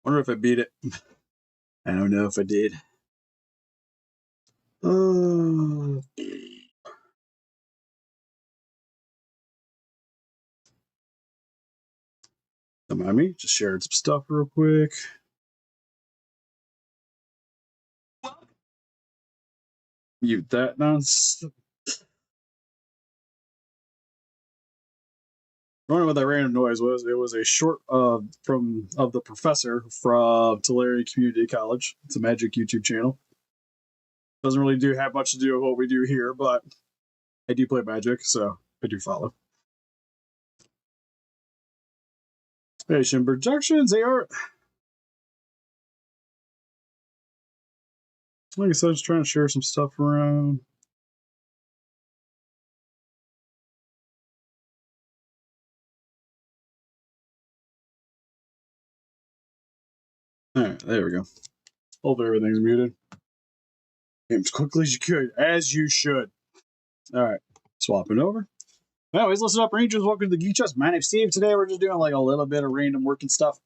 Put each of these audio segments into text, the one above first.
Wonder if I beat it. I don't know if I did. Don't mind me. Just sharing some stuff real quick. Mute that nonsense. I don't know what that random noise was. It was a short of the professor from Tulare Community College. It's a magic YouTube channel. Doesn't really have much to do with what we do here, but I do play magic, so I do follow. Patient projections, they are. Like I said, just trying to share some stuff around. All right, there we go. Hopefully everything's muted. As quickly as you could, as you should. All right, swapping over. Anyways, listen up, Rangers. Welcome to the Geek Chest. My name's Steve. Today we're just doing like a little bit of random working stuff.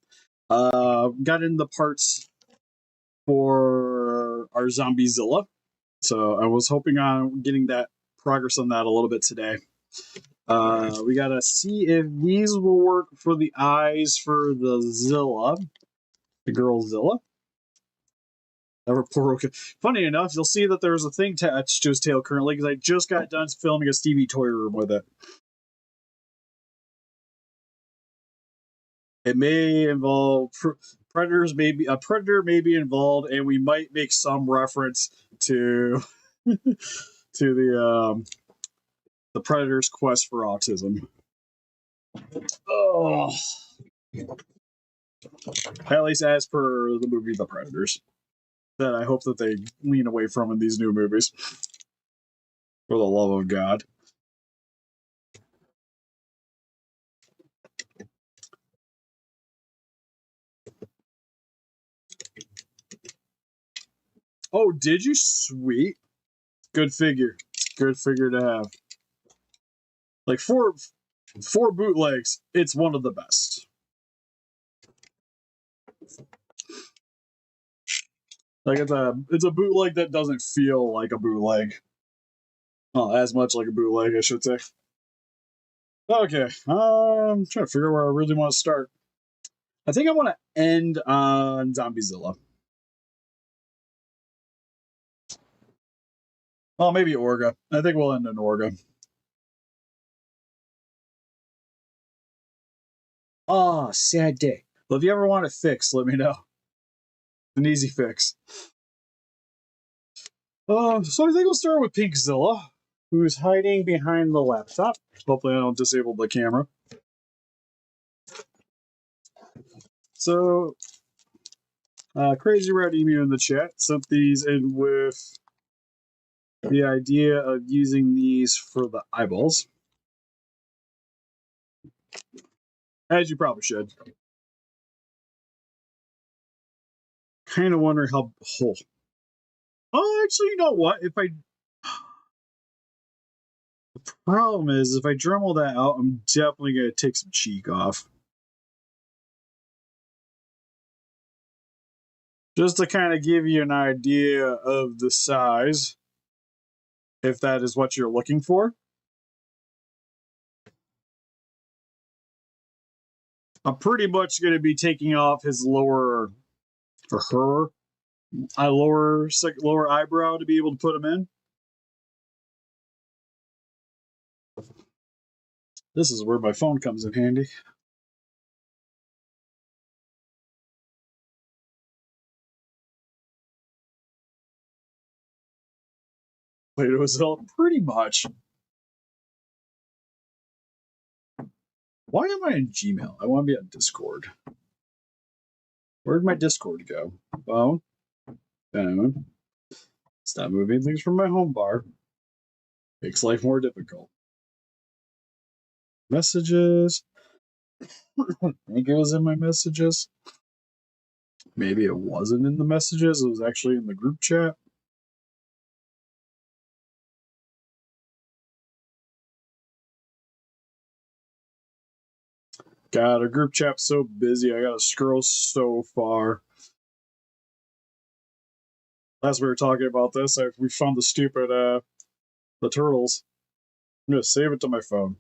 Got into the parts for our zombie Zilla. So I was hoping on getting that progress on that a little bit today. We gotta see if these will work for the eyes for the Zilla, the girl Zilla. Never poor Orga. Funny enough, you'll see that there's a thing attached to his tail currently because I just got done filming a Stevie toy room with it. It may involve predators. Maybe a predator may be involved, and we might make some reference to to the predator's quest for autism. Oh, at least as per the movie The Predators, that I hope that they lean away from in these new movies. For the love of God. Oh, did you? Sweet. Good figure. Good figure to have. Like four bootlegs, it's one of the best. Like it's a bootleg that doesn't feel like a bootleg. Well, as much like a bootleg, I should say. Okay, I'm trying to figure out where I really want to start. I think I want to end on Zilla. Well, maybe Orga. I think we'll end on Orga. Oh, sad day. Well, if you ever want it fixed, let me know. An easy fix. So I think we'll start with Pink Zilla, who's hiding behind the laptop. Hopefully I don't disable the camera. So, Crazy Red Emu in the chat sent these in with the idea of using these for the eyeballs. As you probably should. Kind of wonder how... Oh, actually, you know what? The problem is, if I Dremel that out, I'm definitely going to take some cheek off. Just to kind of give you an idea of the size, if that is what you're looking for. I'm pretty much going to be taking off his lower, or her, lower eyebrow to be able to put him in. This is where my phone comes in handy. Wait, it was pretty much. Why am I in Gmail? I want to be on Discord. Where'd my Discord go? Phone. Phone. Stop moving things from my home bar. Makes life more difficult. Messages. I think it was in my messages. Maybe it wasn't in the messages. It was actually in the group chat. God, our group chat's so busy. I gotta scroll so far. Last we were talking about this, we found the stupid the turtles. I'm gonna save it to my phone.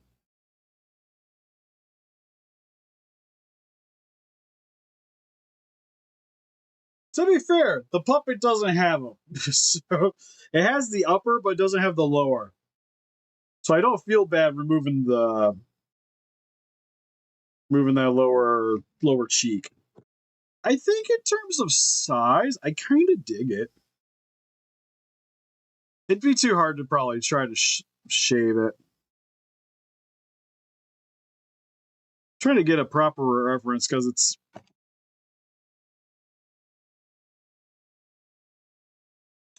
To be fair, the puppet doesn't have them. So it has the upper, but doesn't have the lower. So I don't feel bad removing that lower cheek. I think in terms of size, I kind of dig it. It'd be too hard to probably try to shave it. Trying to get a proper reference because it's.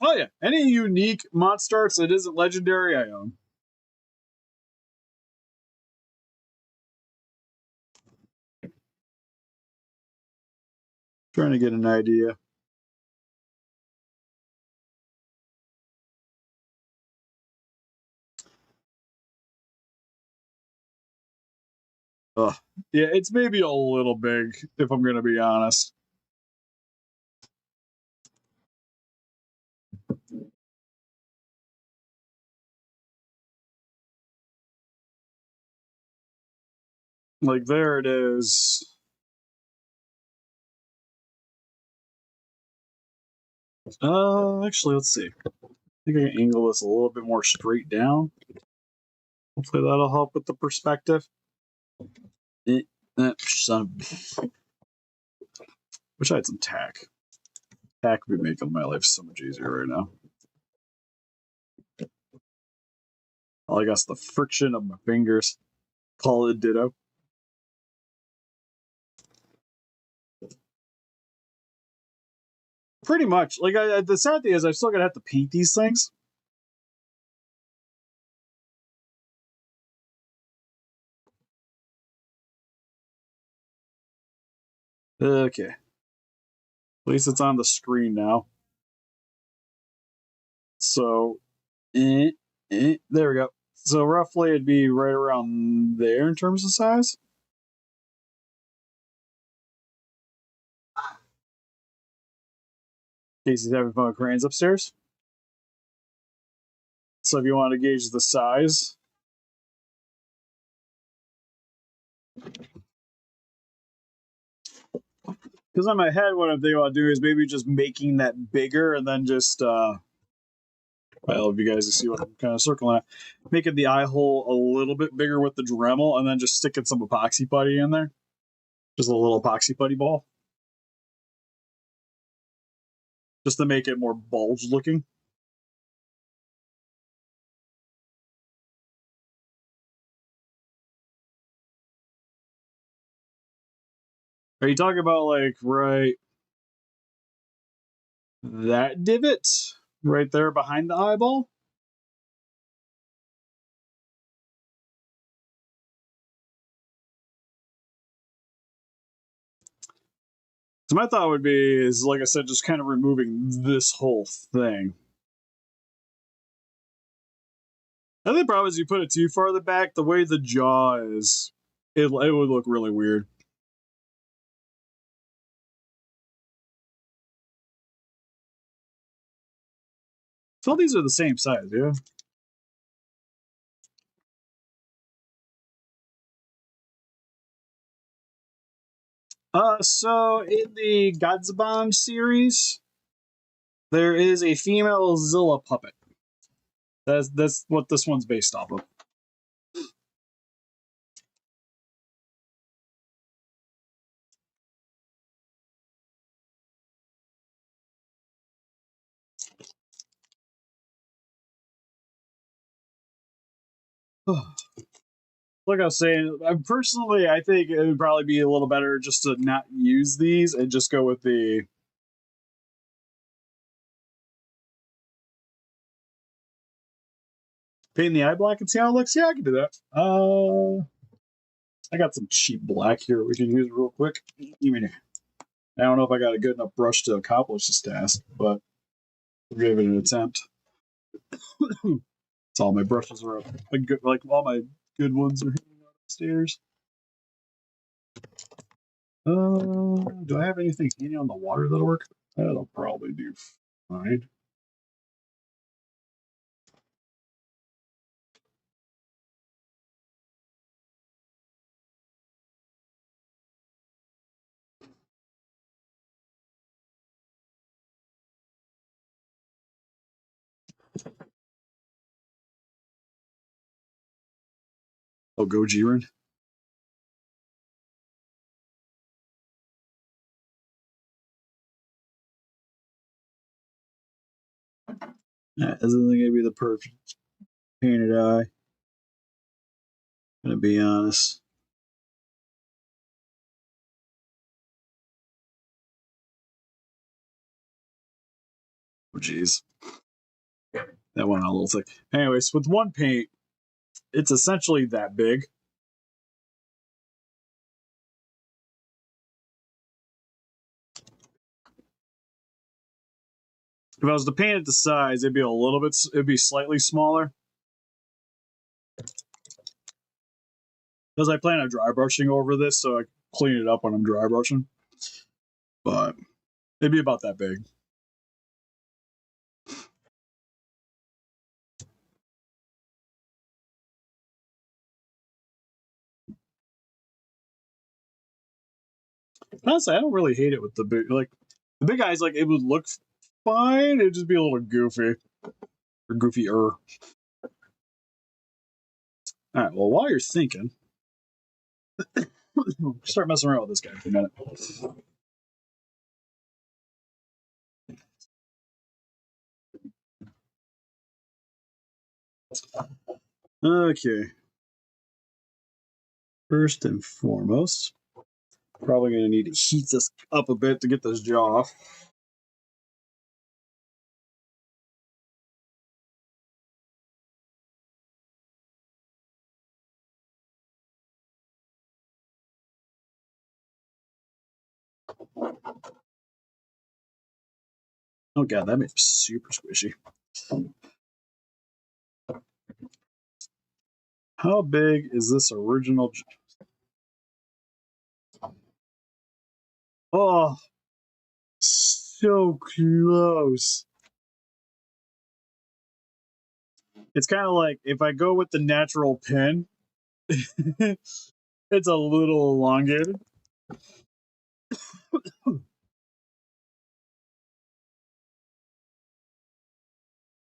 Oh yeah, any unique Monstars that isn't legendary, I own. Trying to get an idea. Ugh. Yeah, it's maybe a little big, if I'm going to be honest. Like, there it is. Actually, let's see. I think I can angle this a little bit more straight down. Hopefully that'll help with the perspective. Son of... Wish I had some tack. Tack would be making my life so much easier right now. All I got's the friction of my fingers. Call it ditto. Pretty much. Like, the sad thing is, I'm still gonna have to paint these things. Okay. At least it's on the screen now. So, there we go. So roughly, it'd be right around there in terms of size. Casey's having fun with crayons upstairs. So if you want to gauge the size, because in my head, what I'm thinking about doing is maybe just making that bigger and then just, well, if you guys see what I'm kind of circling at, making the eye hole a little bit bigger with the Dremel and then just sticking some epoxy putty in there. Just a little epoxy putty ball. Just to make it more bulge looking. Are you talking about like right that divot right there behind the eyeball? So my thought would be is, like I said, just kind of removing this whole thing. I think the problem is you put it too far in the back, the way the jaw is, it would look really weird. So these are the same size, yeah? So in the Godzbond series, there is a female Zilla puppet. That's what this one's based off of. Like I was saying, I think it would probably be a little better just to not use these and just go with the paint the eye black and see how it looks. Yeah, I can do that. I got some cheap black here we can use real quick. Even I don't know if I got a good enough brush to accomplish this task, but we'll give it an attempt. It's all my brushes are up. Like all my good ones are upstairs. Do I have anything handy on the water that'll work? That'll probably do fine. Oh, go Jiren. That isn't gonna be the perfect painted eye. Gonna be honest. Oh, jeez. That went on a little thick. Anyways, with one paint, it's essentially that big. If I was to paint it the size, it'd be slightly smaller. Because I plan on dry brushing over this, so I clean it up when I'm dry brushing. But it'd be about that big. Honestly, I don't really hate it with the big eyes. Like it would look fine. It'd just be a little goofy or goofier. All right. Well, while you're thinking, start messing around with this guy for a minute. Okay. First and foremost, probably going to need to heat this up a bit to get this jaw off. Oh god, that made it super squishy. How big is this original? Oh, so close. It's kind of like if I go with the natural pin, it's a little elongated.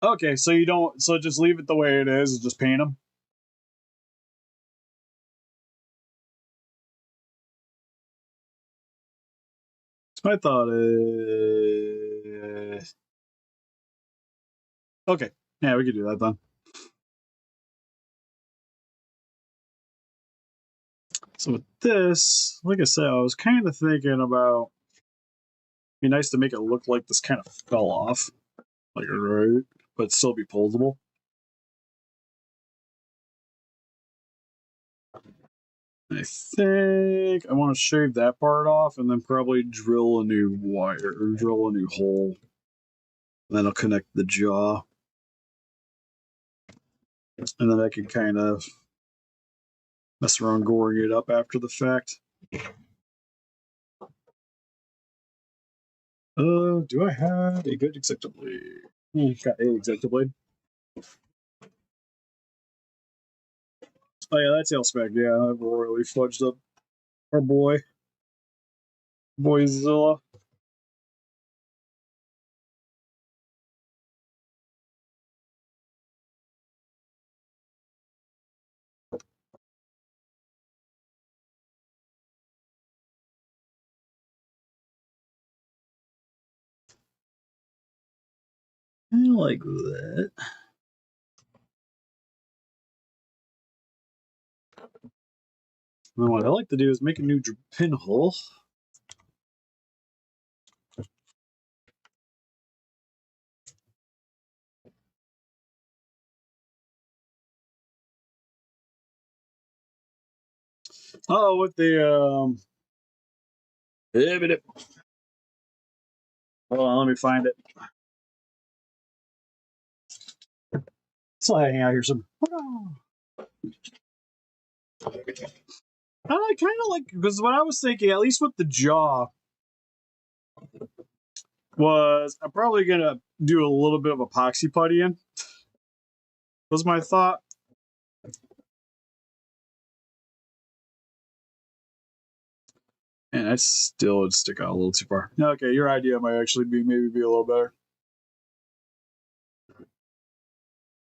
Okay, so you don't, so just leave it the way it is, just paint them. I thought okay, yeah, we could do that then. So with this, like I said, I was kind of thinking about be nice to make it look like this kind of fell off, like right, but still be posable. I think I want to shave that part off and then probably drill a new wire or drill a new hole. Then I'll connect the jaw. And then I can kind of mess around goring it up after the fact. Do I have a good Exacto blade? Got a Exacto blade. Oh yeah, that's L spec. Yeah, I've royally fudged up our boy Zilla. I like that. And what I like to do is make a new pinhole. Oh, with the hold on, let me find it. Still hanging out here some. I kind of like, because what I was thinking, at least with the jaw, was I'm probably gonna do a little bit of epoxy putty in. Was my thought. And I still would stick out a little too far. Okay, your idea might actually be maybe be a little better.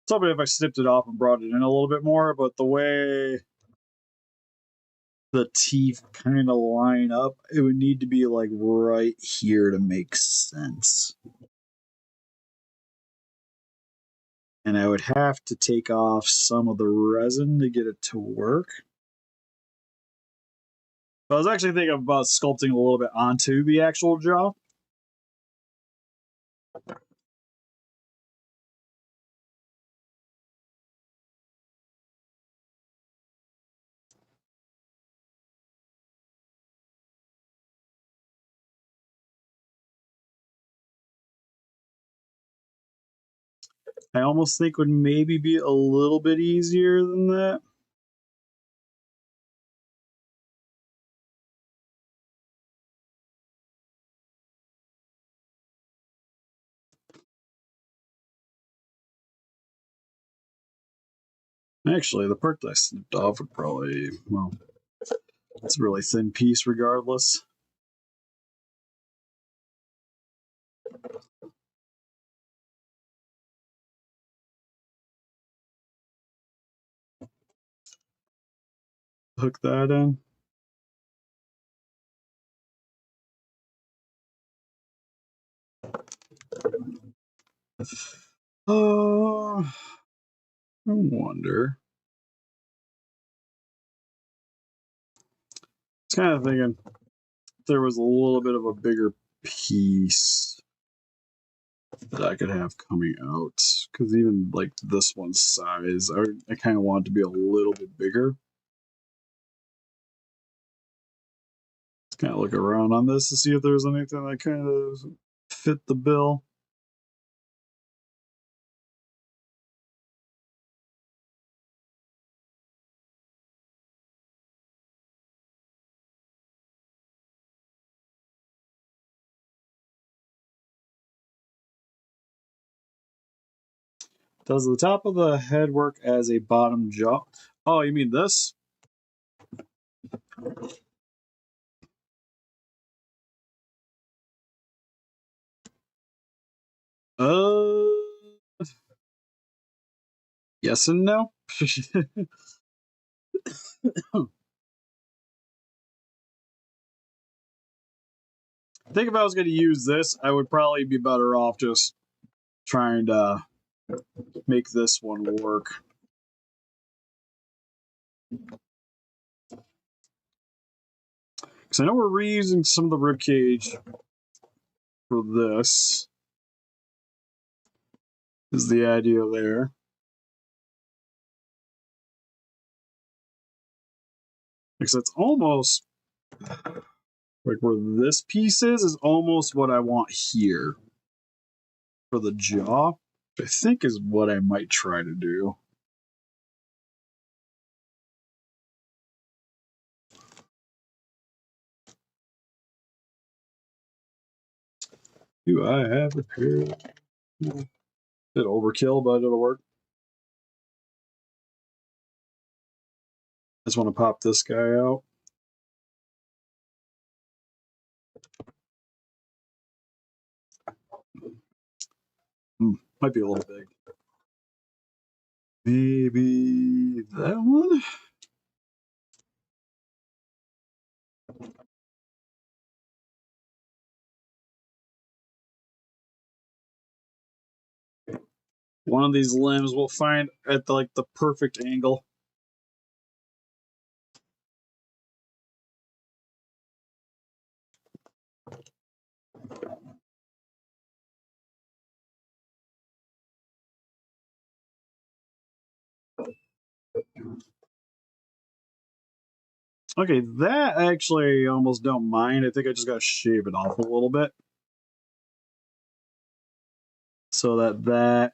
Something if I snipped it off and brought it in a little bit more, but the way the teeth kind of line up, it would need to be like right here to make sense. And I would have to take off some of the resin to get it to work. But I was actually thinking about sculpting a little bit onto the actual jaw. I almost think would maybe be a little bit easier than that. Actually, the part that I snipped off would probably, well, it's a really thin piece regardless. Hook that in. I wonder. It's kind of thinking if there was a little bit of a bigger piece that I could have coming out. Because even like this one's size, I kind of want it to be a little bit bigger. Let's kind of look around on this to see if there's anything that kind of fit the bill. Does the top of the head work as a bottom jaw? Oh, you mean this? Uh, yes and no. I think if I was going to use this, I would probably be better off just trying to make this one work. Because I know we're reusing some of the rib cage for this. Is the idea there? Because it's almost like where this piece is almost what I want here for the jaw. Which I think is what I might try to do. Do I have a pair? Bit overkill, but it'll work. I just want to pop this guy out. Might be a little big. Maybe that one? One of these limbs we'll find at the perfect angle. Okay, that actually I almost don't mind. I think I just gotta shave it off a little bit. So that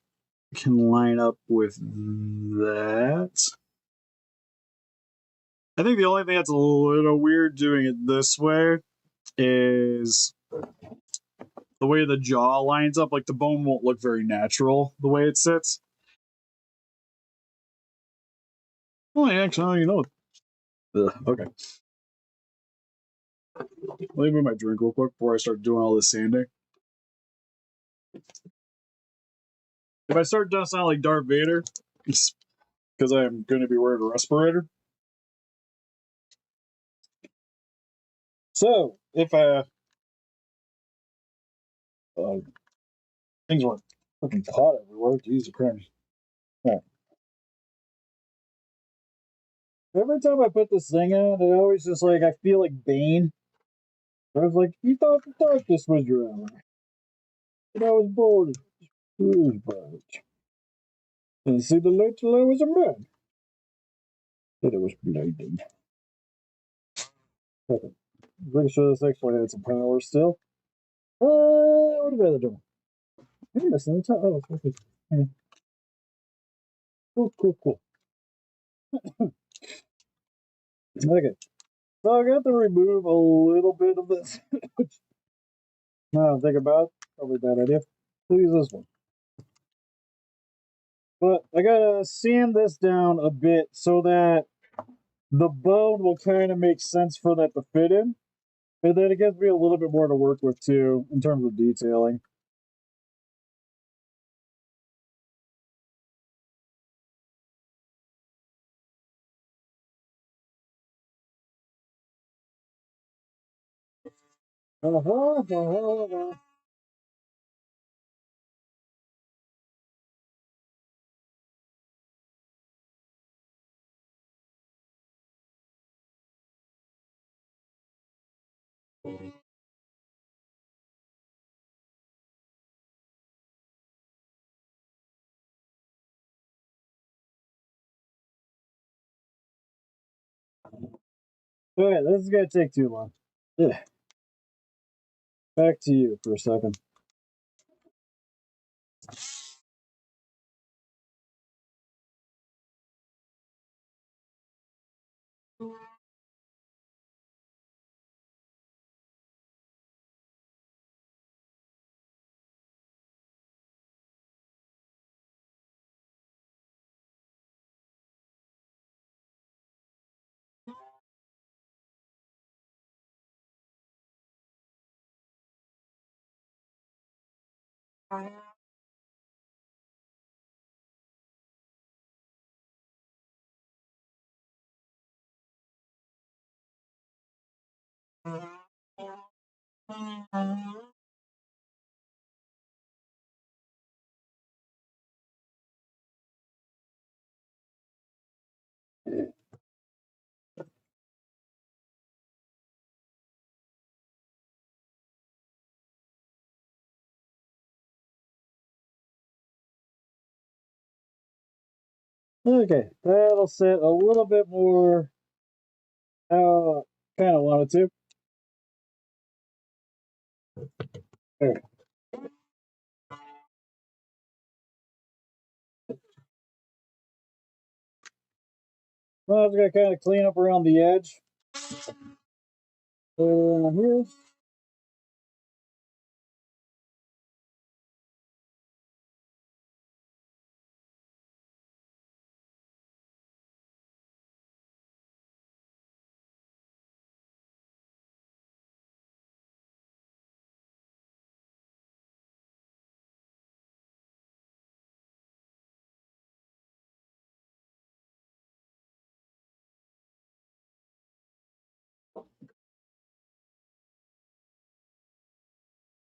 can line up with that. I think the only thing that's a little weird doing it this way is the way the jaw lines up. Like the bone won't look very natural the way it sits. Well, actually, you know. Okay. Let me move my drink real quick before I start doing all this sanding. If I start to sound like Darth Vader, it's because I'm going to be wearing a respirator. So, if things weren't fucking caught everywhere, Jesus Christ. Right. Every time I put this thing on, it always just like, I feel like Bane. I was like, you thought the darkness was your ally. But I was bored. And see the light till I was a man. But it was blinding. Okay. Pretty sure this actually had some power still. What about the door? I'm missing the top. Oh, it's okay. Cool. Okay. So I got to remove a little bit of this. Now I think about it. Probably a bad idea. We'll use this one. But I gotta sand this down a bit so that the bone will kind of make sense for that to fit in. And then it gives me a little bit more to work with too in terms of detailing. Okay, this is gonna take too long. Yeah. Back to you for a second. Okay, that'll sit a little bit more how I kind of wanted to. There. Well, I'm just gonna kind of clean up around the edge. Here.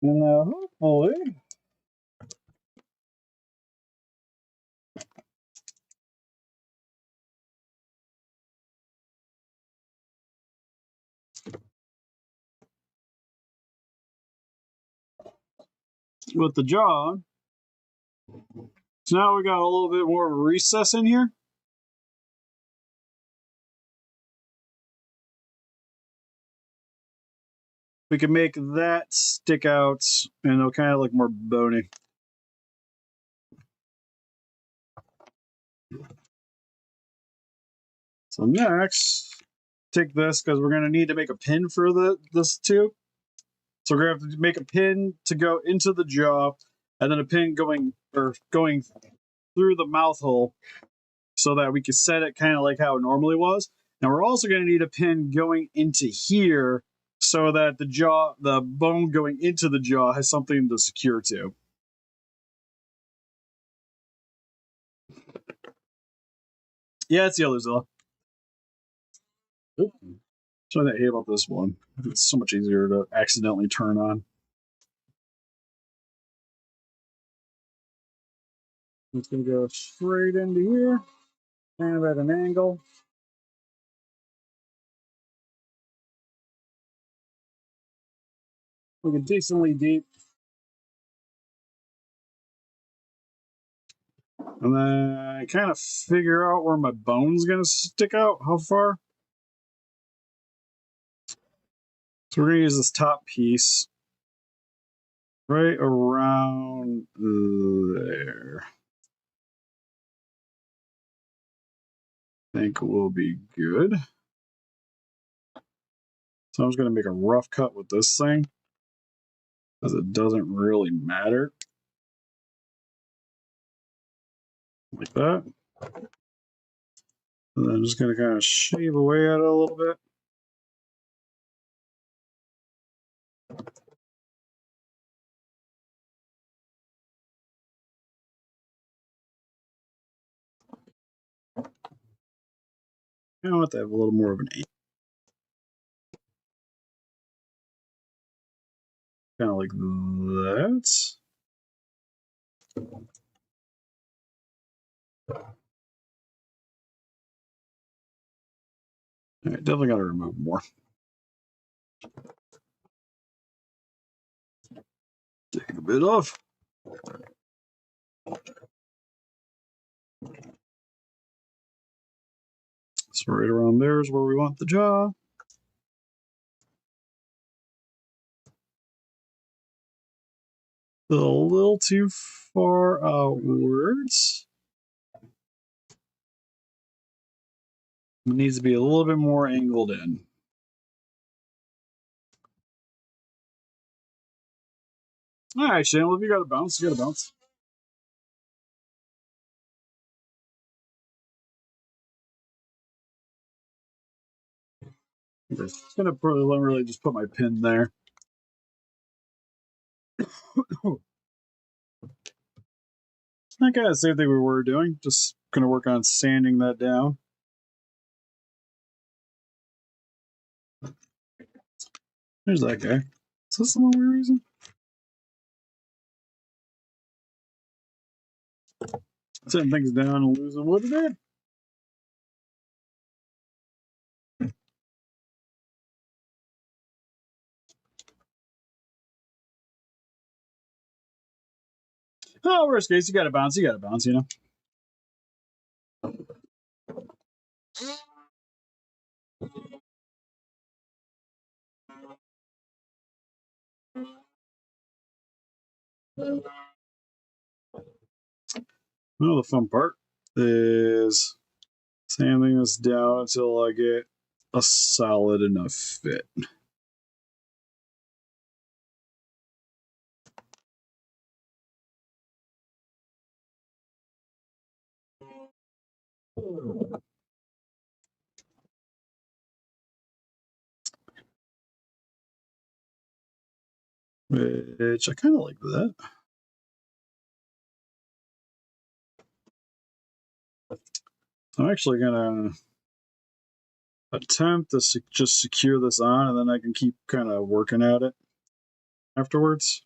And now, hopefully, with the jaw, so now we got a little bit more of a recess in here. We can make that stick out and it'll kind of look more bony. So next, take this because we're going to need to make a pin for this tube. So we're going to have to make a pin to go into the jaw, and then a pin going through the mouth hole so that we can set it kind of like how it normally was. And we're also going to need a pin going into here so that the bone going into the jaw has something to secure to. Yeah, it's the other Zilla. So I hate about this one. It's so much easier to accidentally turn on. It's going to go straight into here, kind of at an angle. We get decently deep. And then I kind of figure out where my bone's going to stick out, how far. So we're going to use this top piece right around there. I think we'll be good. So I'm just going to make a rough cut with this thing because it doesn't really matter. Like that. And then I'm just going to kind of shave away at it a little bit. I want to have a little more of an angle. Kind of like that. All right, definitely got to remove more. Take a bit off. So right around there is where we want the jaw. A little too far outwards. It needs to be a little bit more angled in. All right, Shane, well, if you got to bounce, you got to bounce. I'm just going to really just put my pin there. I kind of the same thing we were doing. Just going to work on sanding that down. There's that guy. Is this the one we were using? Setting things down and losing wood today. Oh, worst case, you got to bounce, you know. Well, the fun part is sanding this down until I get a solid enough fit. Which I kind of like that. I'm actually going to attempt to just secure this on, and then I can keep kind of working at it afterwards.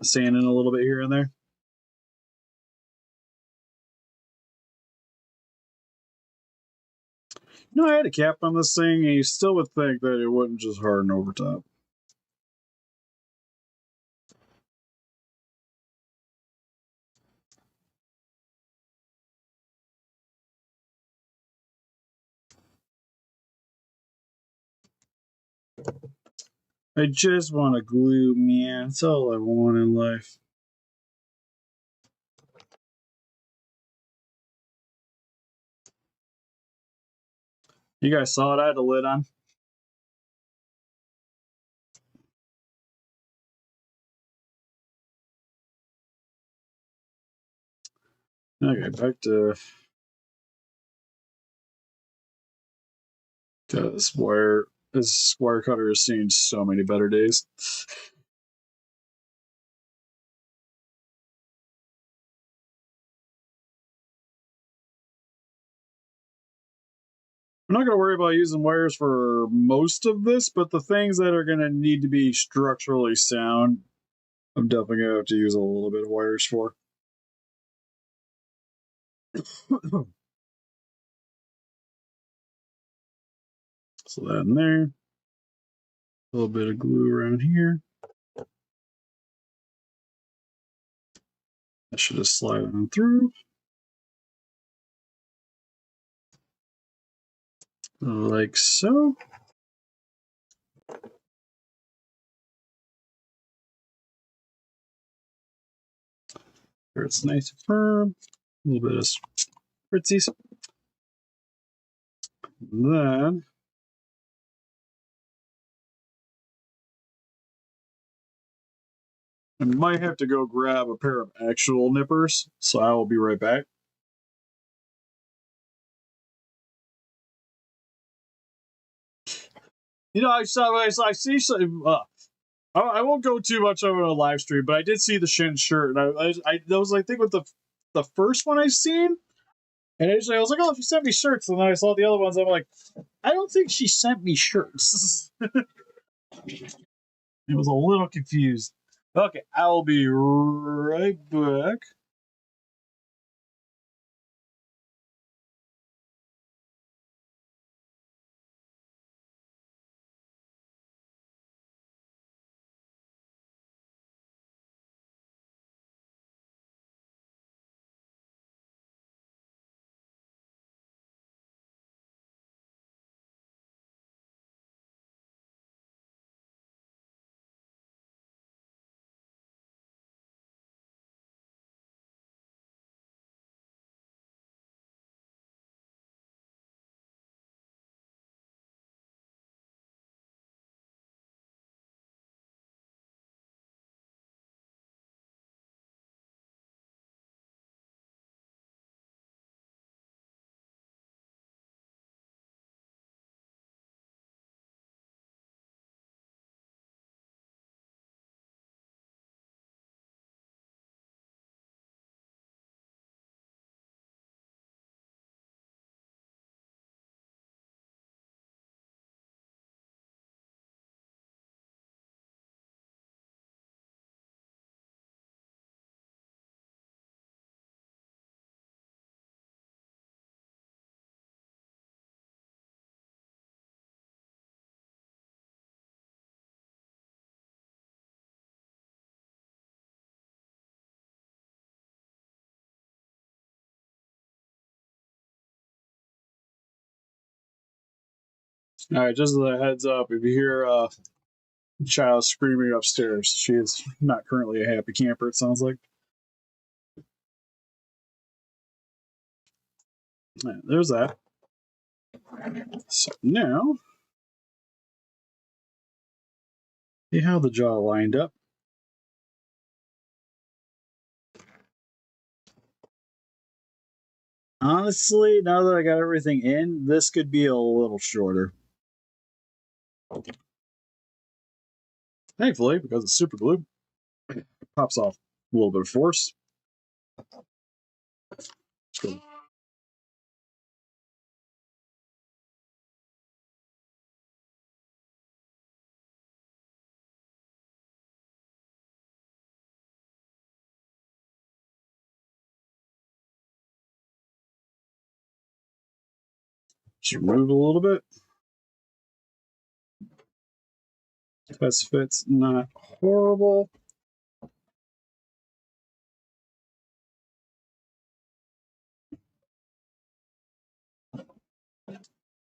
Sanding a little bit here and there. No, I had a cap on this thing, and you still would think that it wouldn't just harden over top. I just want to glue, man. That's all I want in life. You guys saw it? I had the lid on. Okay, back to this wire. This wire cutter has seen so many better days. I'm not going to worry about using wires for most of this, but the things that are going to need to be structurally sound, I'm definitely going to have to use a little bit of wires for. So that in there. A little bit of glue around here. That should just slide on through. Like so. There it's nice and firm. A little bit of spritzies. Then I might have to go grab a pair of actual nippers, so I will be right back. You know, I see some. I won't go too much over a live stream, but I did see the Shin shirt, and I that was I think with the first one I seen, and initially I was like, oh, she sent me shirts, and then I saw the other ones. I'm like, I don't think she sent me shirts. I was a little confused. Okay, I will be right back. All right, just as a heads up, if you hear a child screaming upstairs, she is not currently a happy camper. It sounds like. Yeah, there's that. So now, see how the jaw lined up. Honestly, now that I got everything in, this could be a little shorter. Thankfully, because it's super glue, it pops off a little bit of force. Just remove a little bit. Best fit's not horrible.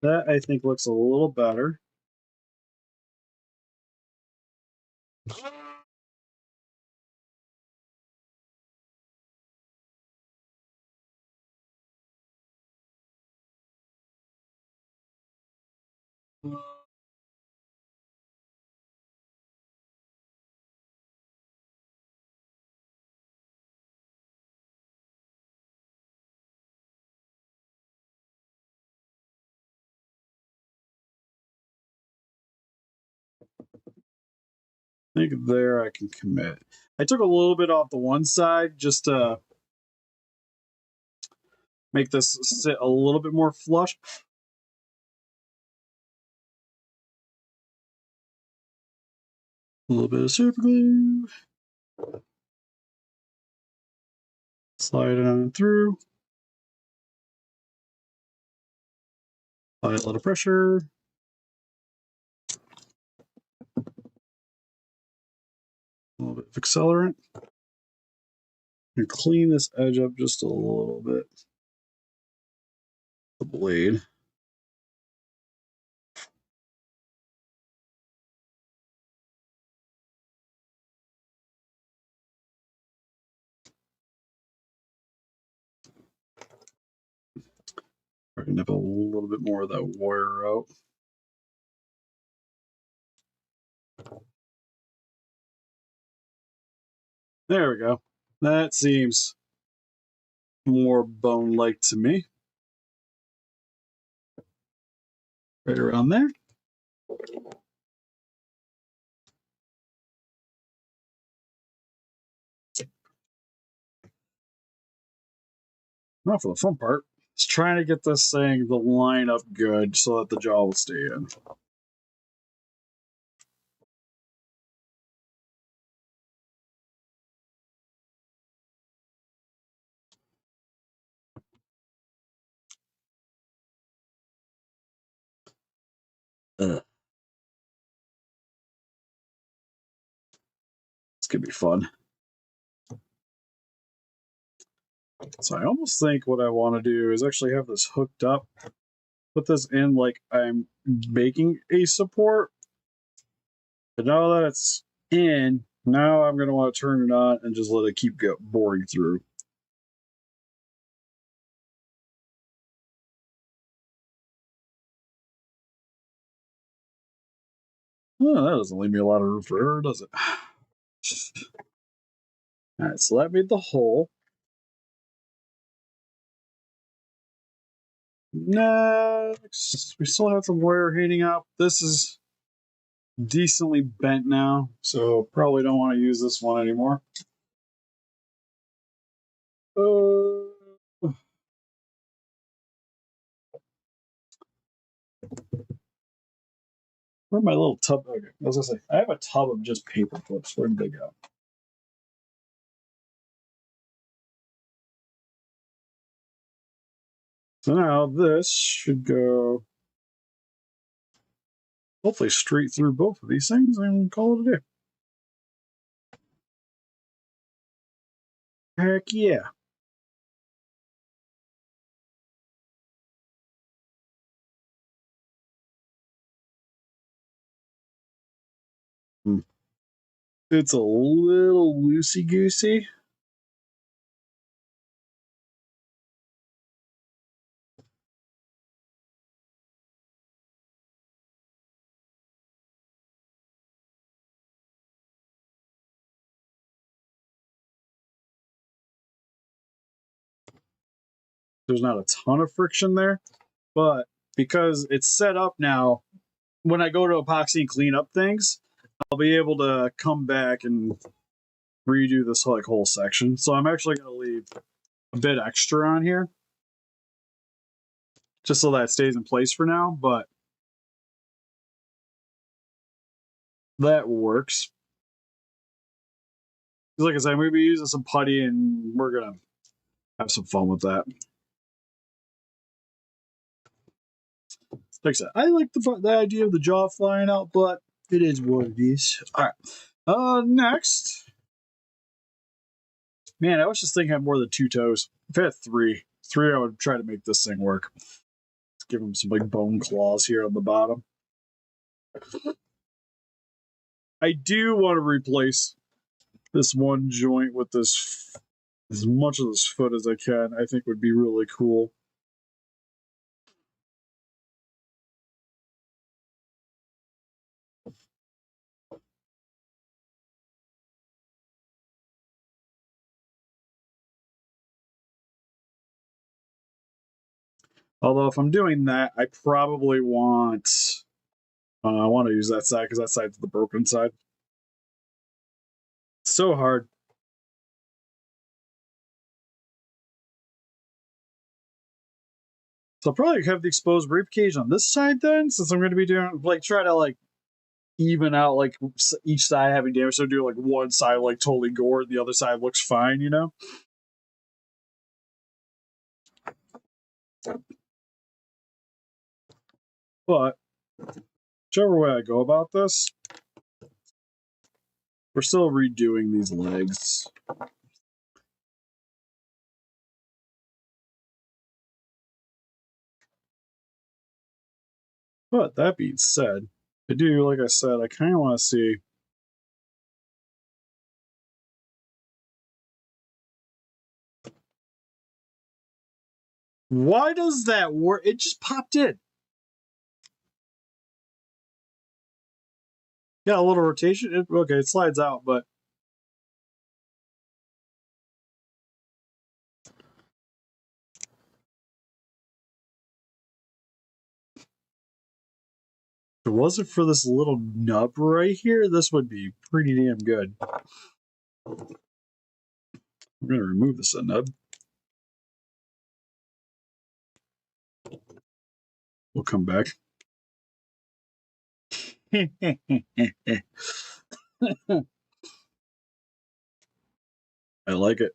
That I think looks a little better. I think there I can commit. I took a little bit off the one side just to make this sit a little bit more flush. A little bit of super glue. Slide it on through. Apply a lot of pressure. A little bit of accelerant. And clean this edge up just a little bit. The blade. Try to nip a little bit more of that wire out. There we go. That seems more bone-like to me. Right around there. Now for the fun part. It's trying to get this thing to line up good so that the jaw will stay in. This could be fun. So I almost think what I want to do is actually have this hooked up. Put this in like I'm making a support. But now that it's in, now I'm going to want to turn it on and just let it keep boring through. Oh, that doesn't leave me a lot of room for error, does it? All right, so that made the hole. Next, we still have some wire hanging out. This is decently bent now, so probably don't want to use this one anymore. Where'd my little tub? Okay, I was gonna say, I have a tub of just paper clips. Where did they go? So now this should go hopefully straight through both of these things and call it a day. Heck yeah. It's a little loosey-goosey. There's not a ton of friction there, but because it's set up now, when I go to epoxy and clean up things, I'll be able to come back and redo this like whole section. So I'm actually going to leave a bit extra on here just so that it stays in place for now, but that works. Like I said, I'm going to be using some putty and we're going to have some fun with that. Like I said, I like the idea of the jaw flying out, but it is what it is. All right. Next. Man, I was just thinking I had more than 2 toes. If I had 3, I would try to make this thing work. Let's give him some big bone claws here on the bottom. I do want to replace this one joint with this, as much of this foot as I can. I think would be really cool. Although if I'm doing that, I probably want... I want to use that side because that side's the broken side. So hard. So I'll probably have the exposed ribcage on this side then, since I'm going to be doing, like, try to, like, even out, like, each side having damage. So do, like, one side, like, totally gored, the other side looks fine, you know? But, whichever way I go about this, we're still redoing these legs. But, that being said, I do, like I said, I kind of want to see... Why does that work? It just popped in. Yeah, a little rotation. Okay, it slides out, but... If it wasn't for this little nub right here, this would be pretty damn good. I'm going to remove this nub. We'll come back. I like it.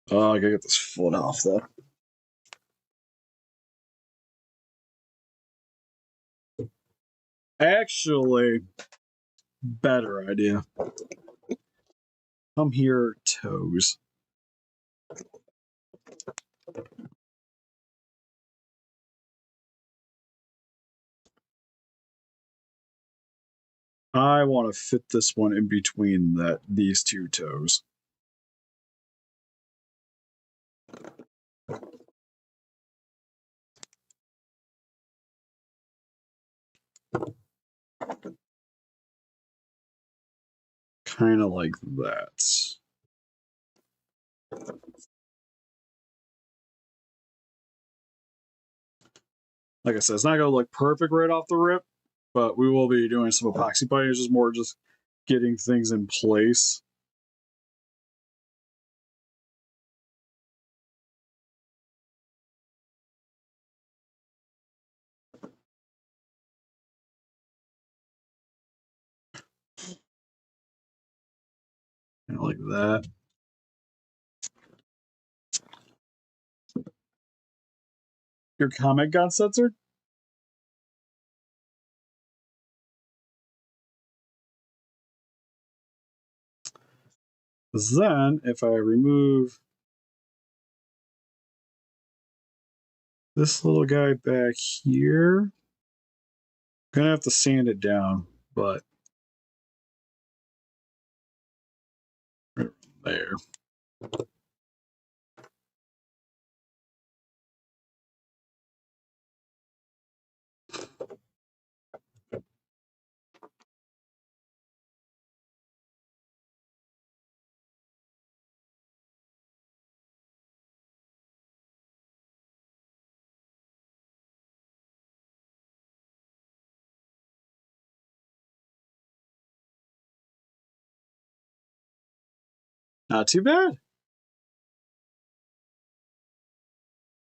Oh, I gotta get this foot off though. Actually, better idea. Come here, toes. I want to fit this one in between these two toes. Kind of like that. Like I said, it's not going to look perfect right off the rip, but we will be doing some epoxy putty. It's just more just getting things in place. Kind of like that. Your comment got censored? Then, if I remove this little guy back here, I'm gonna have to sand it down, but right there. Not too bad.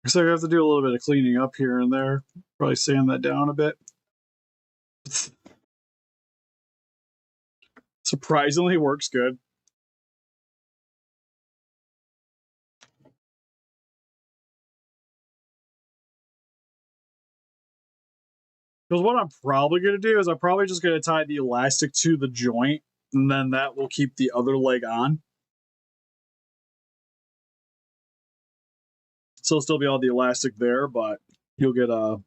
So I have to do a little bit of cleaning up here and there. Probably sand that down a bit. Surprisingly works good. Because what I'm probably going to do is I'm probably just going to tie the elastic to the joint, and then that will keep the other leg on. So it'll still be all the elastic there, but you'll get a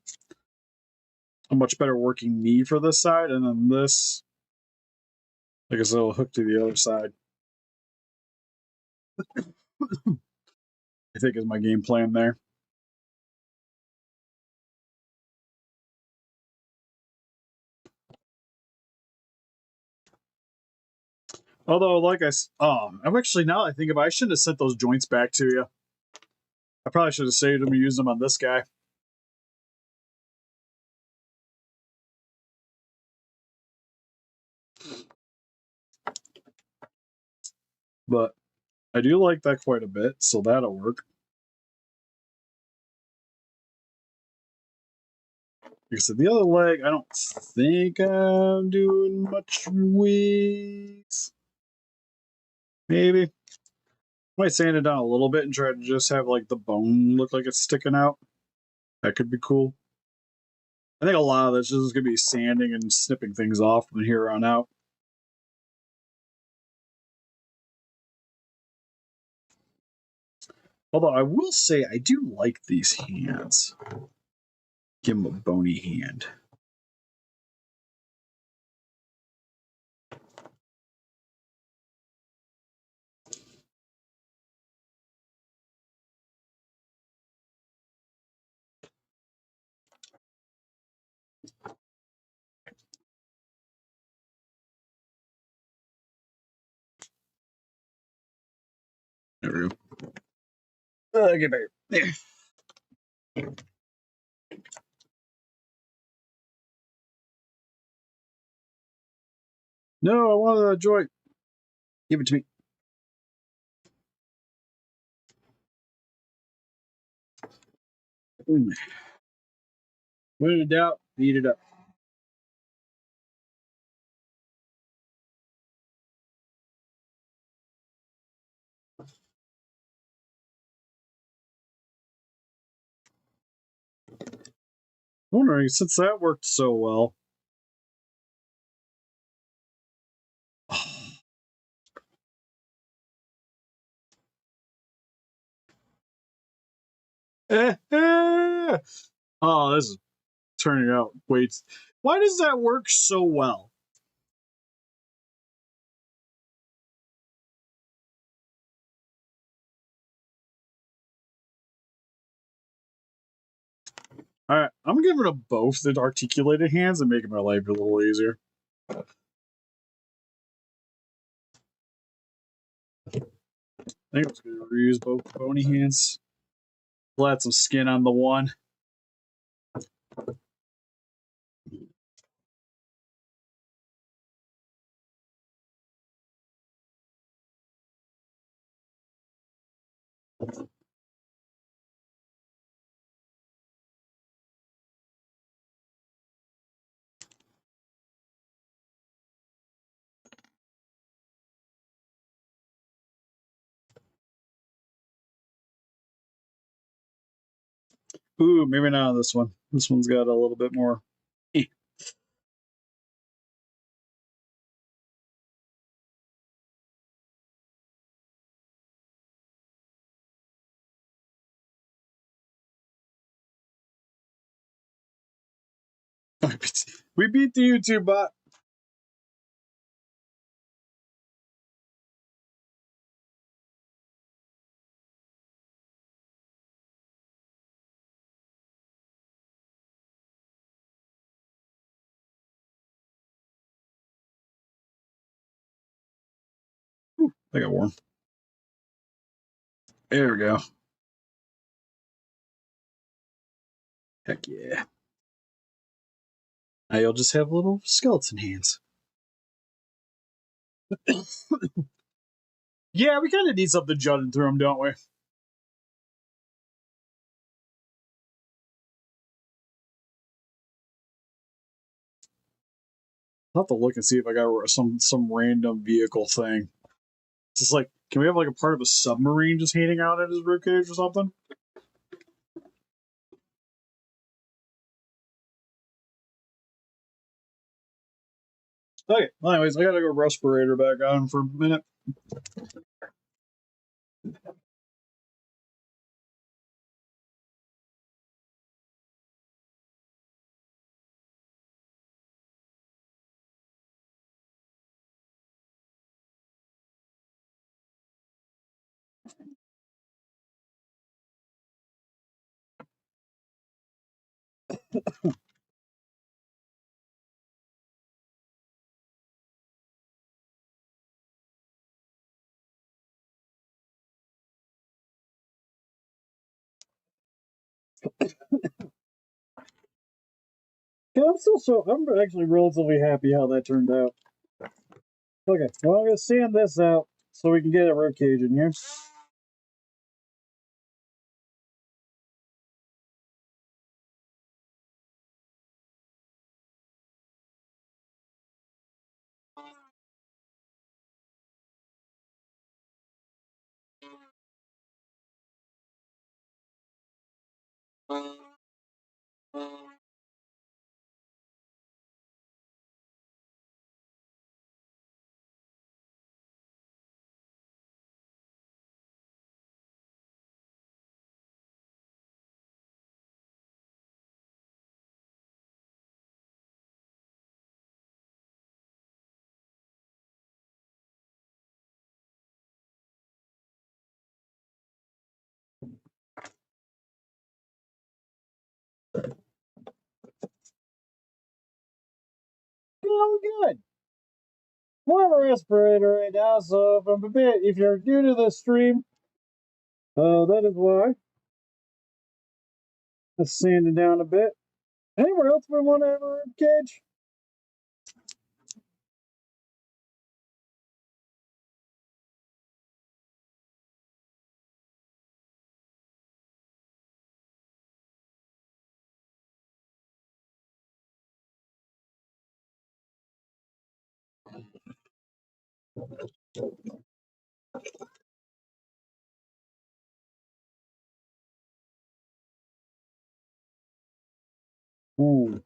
much better working knee for this side, and then this, like I said, will hook to the other side. I think is my game plan there. Although, I'm actually, now that I think about it, I shouldn't have sent those joints back to you. I probably should have saved them and used them on this guy. But I do like that quite a bit, so that'll work. Like I said, the other leg, I don't think I'm doing much with. Maybe. Might sand it down a little bit and try to just have like the bone look like it's sticking out. That could be cool. I think a lot of this is going to be sanding and snipping things off from here on out. Although I will say I do like these hands. Give him a bony hand. There we go. Get back. There. No, I want a joint. Give it to me. When in doubt, beat it up. I'm wondering, since that worked so well. Oh, this is turning out. Wait, why does that work so well? All right, I'm giving them both the articulated hands and making my life a little easier. I think I'm just going to reuse both bony hands. Let some skin on the one. Ooh, maybe not on this one. This one's got a little bit more. We beat the YouTube bot. Ooh, I got warm. There we go. Heck yeah. Now you'll just have little skeleton hands. Yeah, we kind of need something jutting through them, don't we? I'll have to look and see if I got some random vehicle thing. It's just like, can we have like a part of a submarine just hanging out at his ribcage or something? Okay. Well, anyways, I gotta go respirator back on for a minute. Yeah, I'm actually relatively happy how that turned out. Okay, well, I'm gonna sand this out so we can get a rib cage in here. Oh, good. We're on a respirator right now, so if you're new to the stream, that is why. Let's sand it down a bit. Anywhere else we want to have a rib cage? Hmm.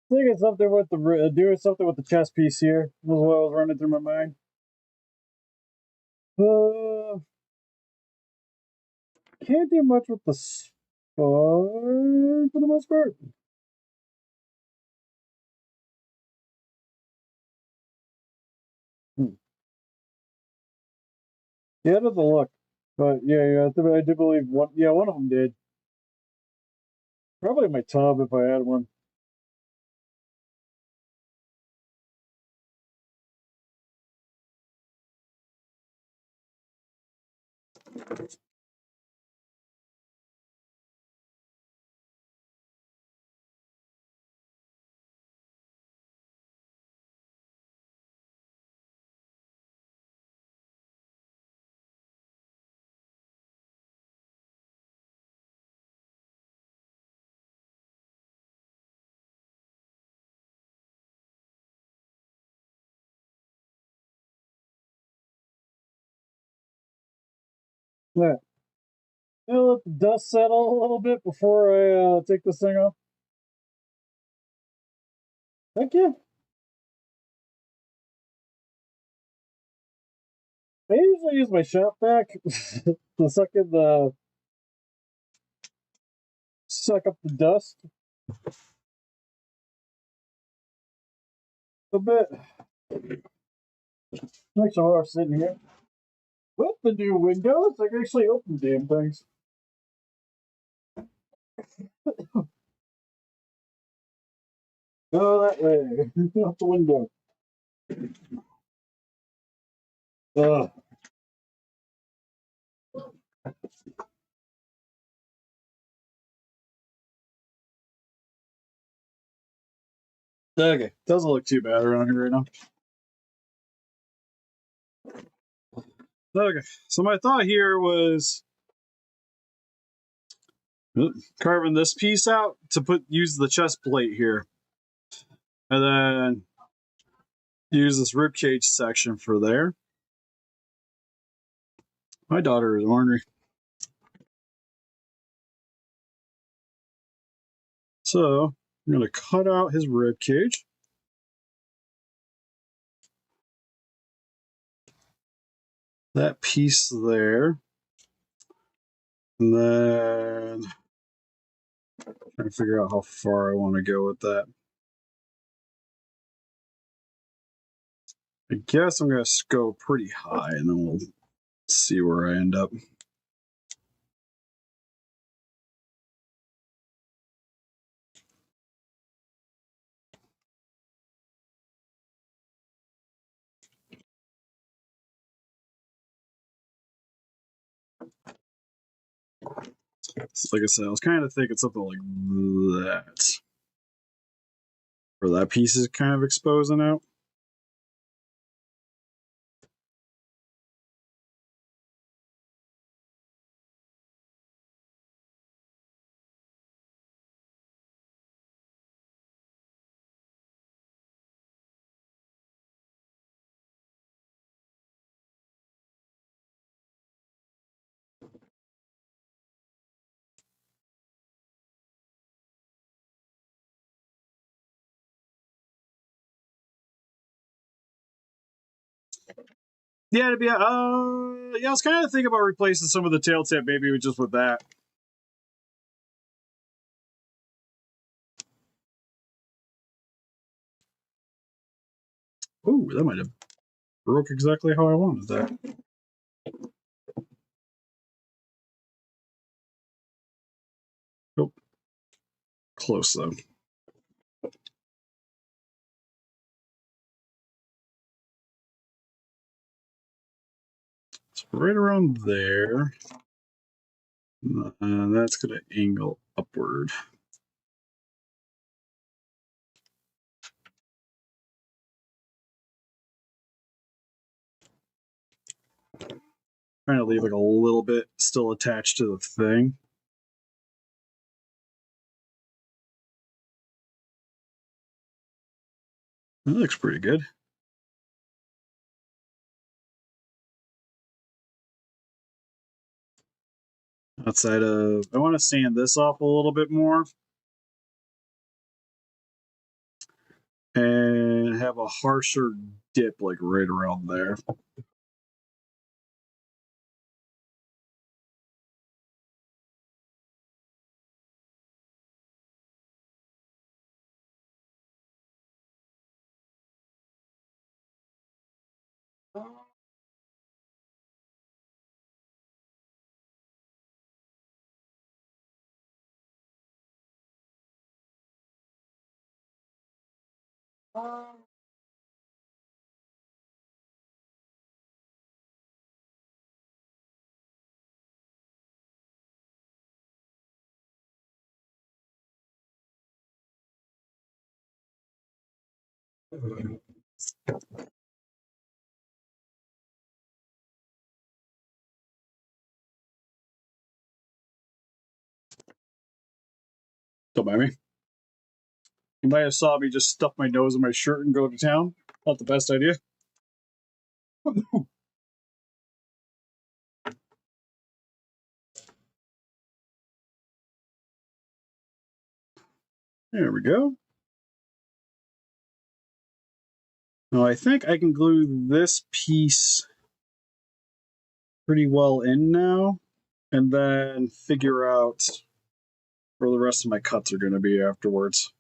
I think it's something with the doing something with the chess piece here was what was running through my mind. Can't do much with the spine for the most part. Hmm. Yeah, it doesn't look. But yeah, I do believe one. Yeah, one of them did. Probably my tub if I had one. Yeah. I'll let the dust settle a little bit before I take this thing off. Thank you. I usually use my shop vac to suck up the dust a bit. Makes it hard sitting here. With the new windows, I can actually open damn things. Go that way. Out the window. Ugh. Okay, doesn't look too bad around here right now. Okay, so my thought here was carving this piece out to use the chest plate here, and then use this rib cage section for there. My daughter is ornery. So I'm going to cut out his rib cage. That piece there. And then trying to figure out how far I want to go with that. I guess I'm going to go pretty high and then we'll see where I end up. Like I said, I was kind of thinking something like that. Where that piece is kind of exposing out. Yeah, to be yeah, I was kind of thinking about replacing some of the tail tip maybe just with that. Ooh, that might have broke exactly how I wanted that. Nope. Close though. It's right around there. That's going to angle upward. Trying to leave like a little bit still attached to the thing. That looks pretty good. Outside of, I want to sand this off a little bit more and have a harsher dip like right around there. Don't mind me. You might have saw me just stuff my nose in my shirt and go to town. Not the best idea. There we go. Now I think I can glue this piece pretty well in now, and then figure out where the rest of my cuts are going to be afterwards.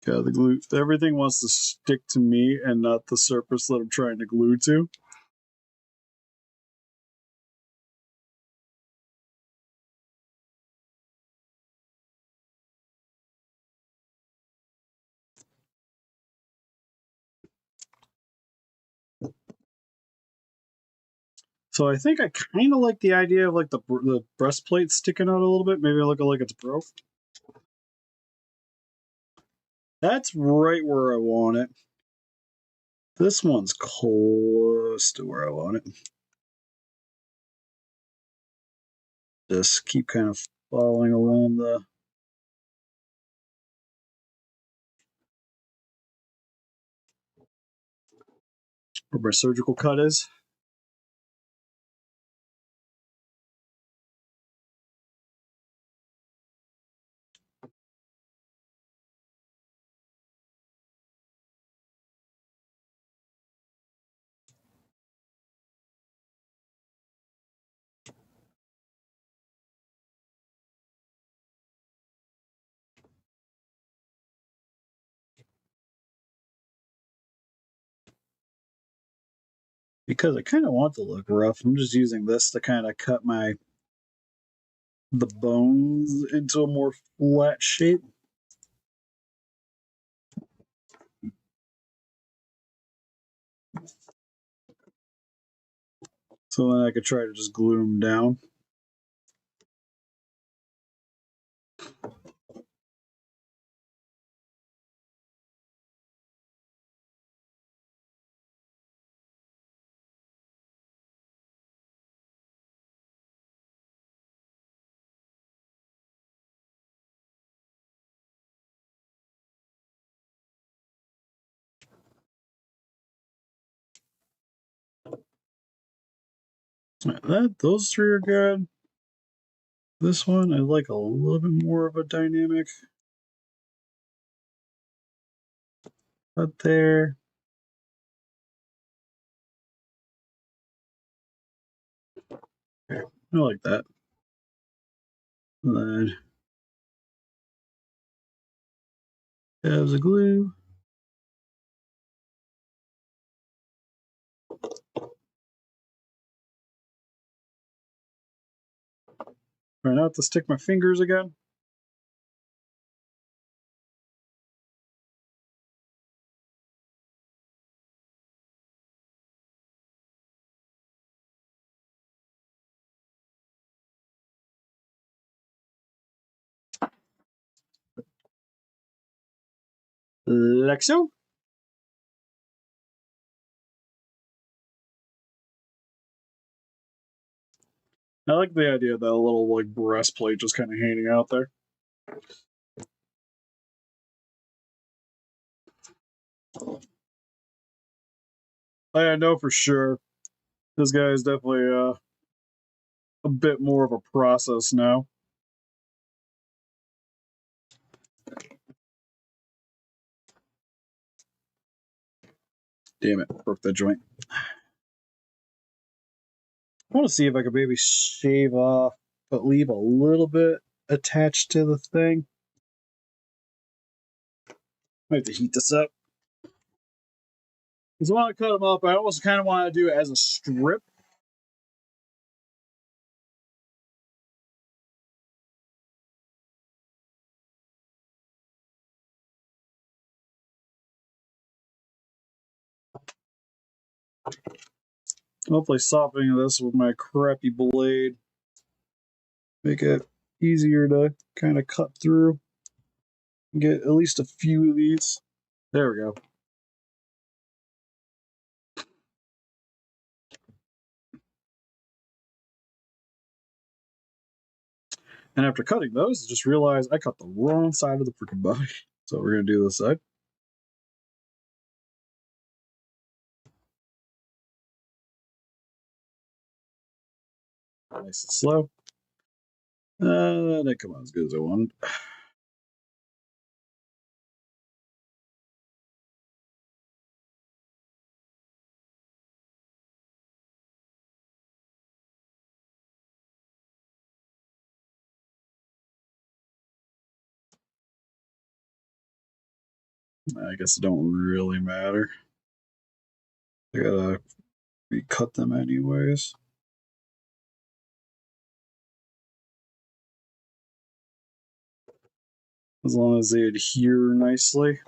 Yeah, the glue. Everything wants to stick to me and not the surface that I'm trying to glue to. So I think I kind of like the idea of like the breastplate sticking out a little bit. Maybe look like it's broke. That's right where I want it. This one's close to where I want it. Just keep kind of following along where my surgical cut is. Because I kind of want to look rough, I'm just using this to kind of cut the bones into a more flat shape. So then I could try to just glue them down. Those three are good. This one I like a little bit more of a dynamic. Up there. Okay, I like that. And then there's a glue. Try not to stick my fingers again. Like so. I like the idea of that little like breastplate just kind of hanging out there. I know for sure this guy is definitely a bit more of a process now. Damn it, broke that joint. I want to see if I could maybe shave off, but leave a little bit attached to the thing. I have to heat this up. Because I want to cut them up, I almost kind of want to do it as a strip. Hopefully softening this with my crappy blade. Make it easier to kind of cut through. Get at least a few of these. There we go. And after cutting those, I just realized I cut the wrong side of the freaking body. So we're going to do this side. Nice and slow. That come out as good as I wanted. I guess it don't really matter. I gotta recut them anyways. As long as they adhere nicely.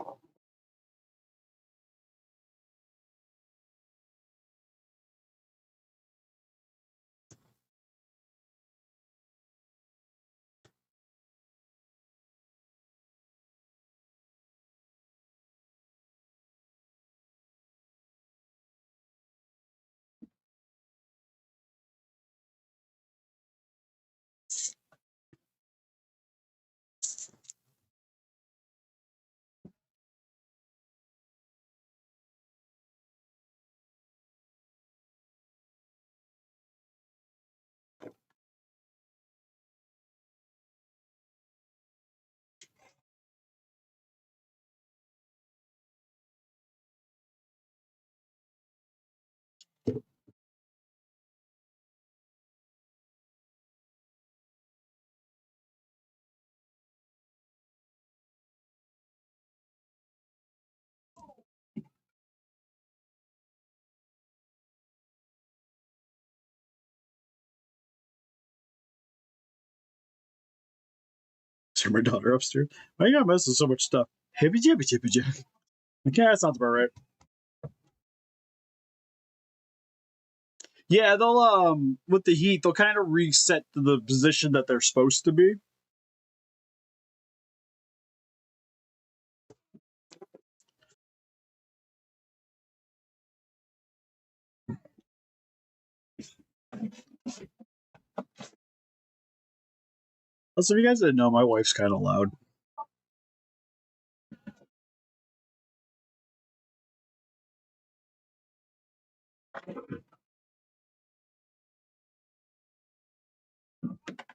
Hear my daughter upstairs. Why you gotta mess with so much stuff? Hippy jippy jippy jip. Okay, that sounds about right. Yeah, they'll with the heat, they'll kind of reset to the position that they're supposed to be. Also, if you guys didn't know, my wife's kind of loud.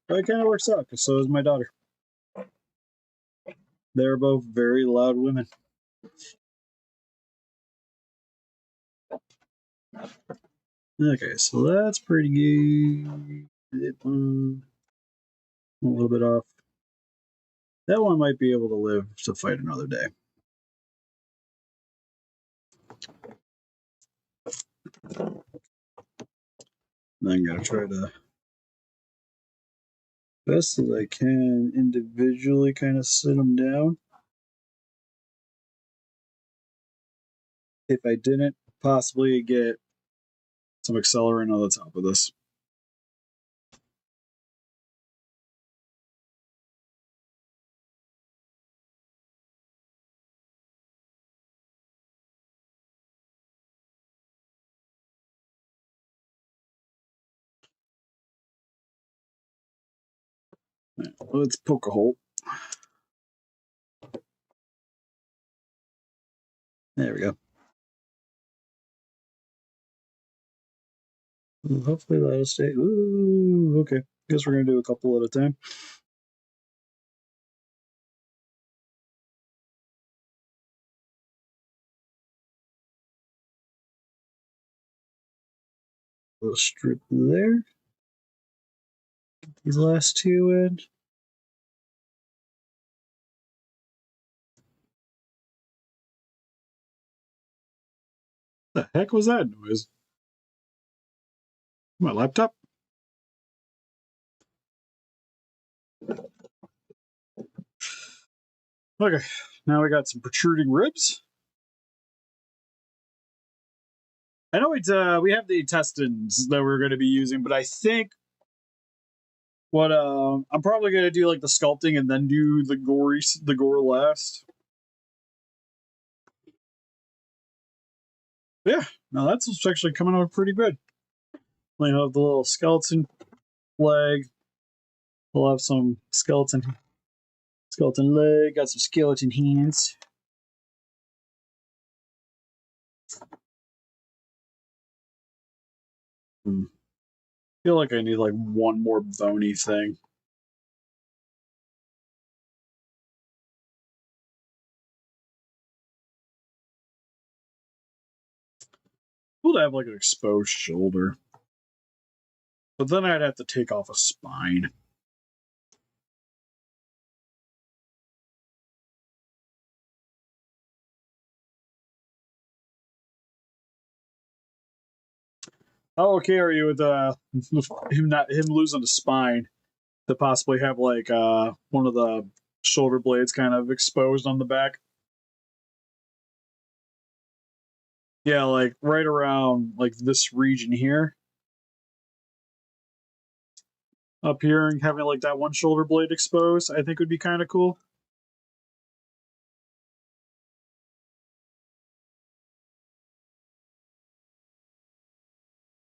But it kind of works out, because so is my daughter. They're both very loud women. Okay, so that's pretty good. A little bit off. That one might be able to live to fight another day. I'm gonna try to best as I can individually kind of sit them down. If I didn't, possibly get some accelerant on the top of this. Right, let's poke a hole. There we go. Hopefully that'll stay. Ooh, okay. Guess we're gonna do a couple at a time. Little strip there. These last two in. The heck was that noise? My laptop? Okay, now we got some protruding ribs. I know we have the intestines that we're going to be using, but I think what I'm probably going to do like the sculpting and then do the gore last. Yeah, now that's actually coming out pretty good. We have the little skeleton leg. We'll have some skeleton leg. Got some skeleton hands. I feel like I need like one more bony thing. Cool to have like an exposed shoulder. But then I'd have to take off a spine. How okay are you with him losing a spine to possibly have like one of the shoulder blades kind of exposed on the back? Yeah, like right around like this region here, up here, and having like that one shoulder blade exposed, I think would be kind of cool.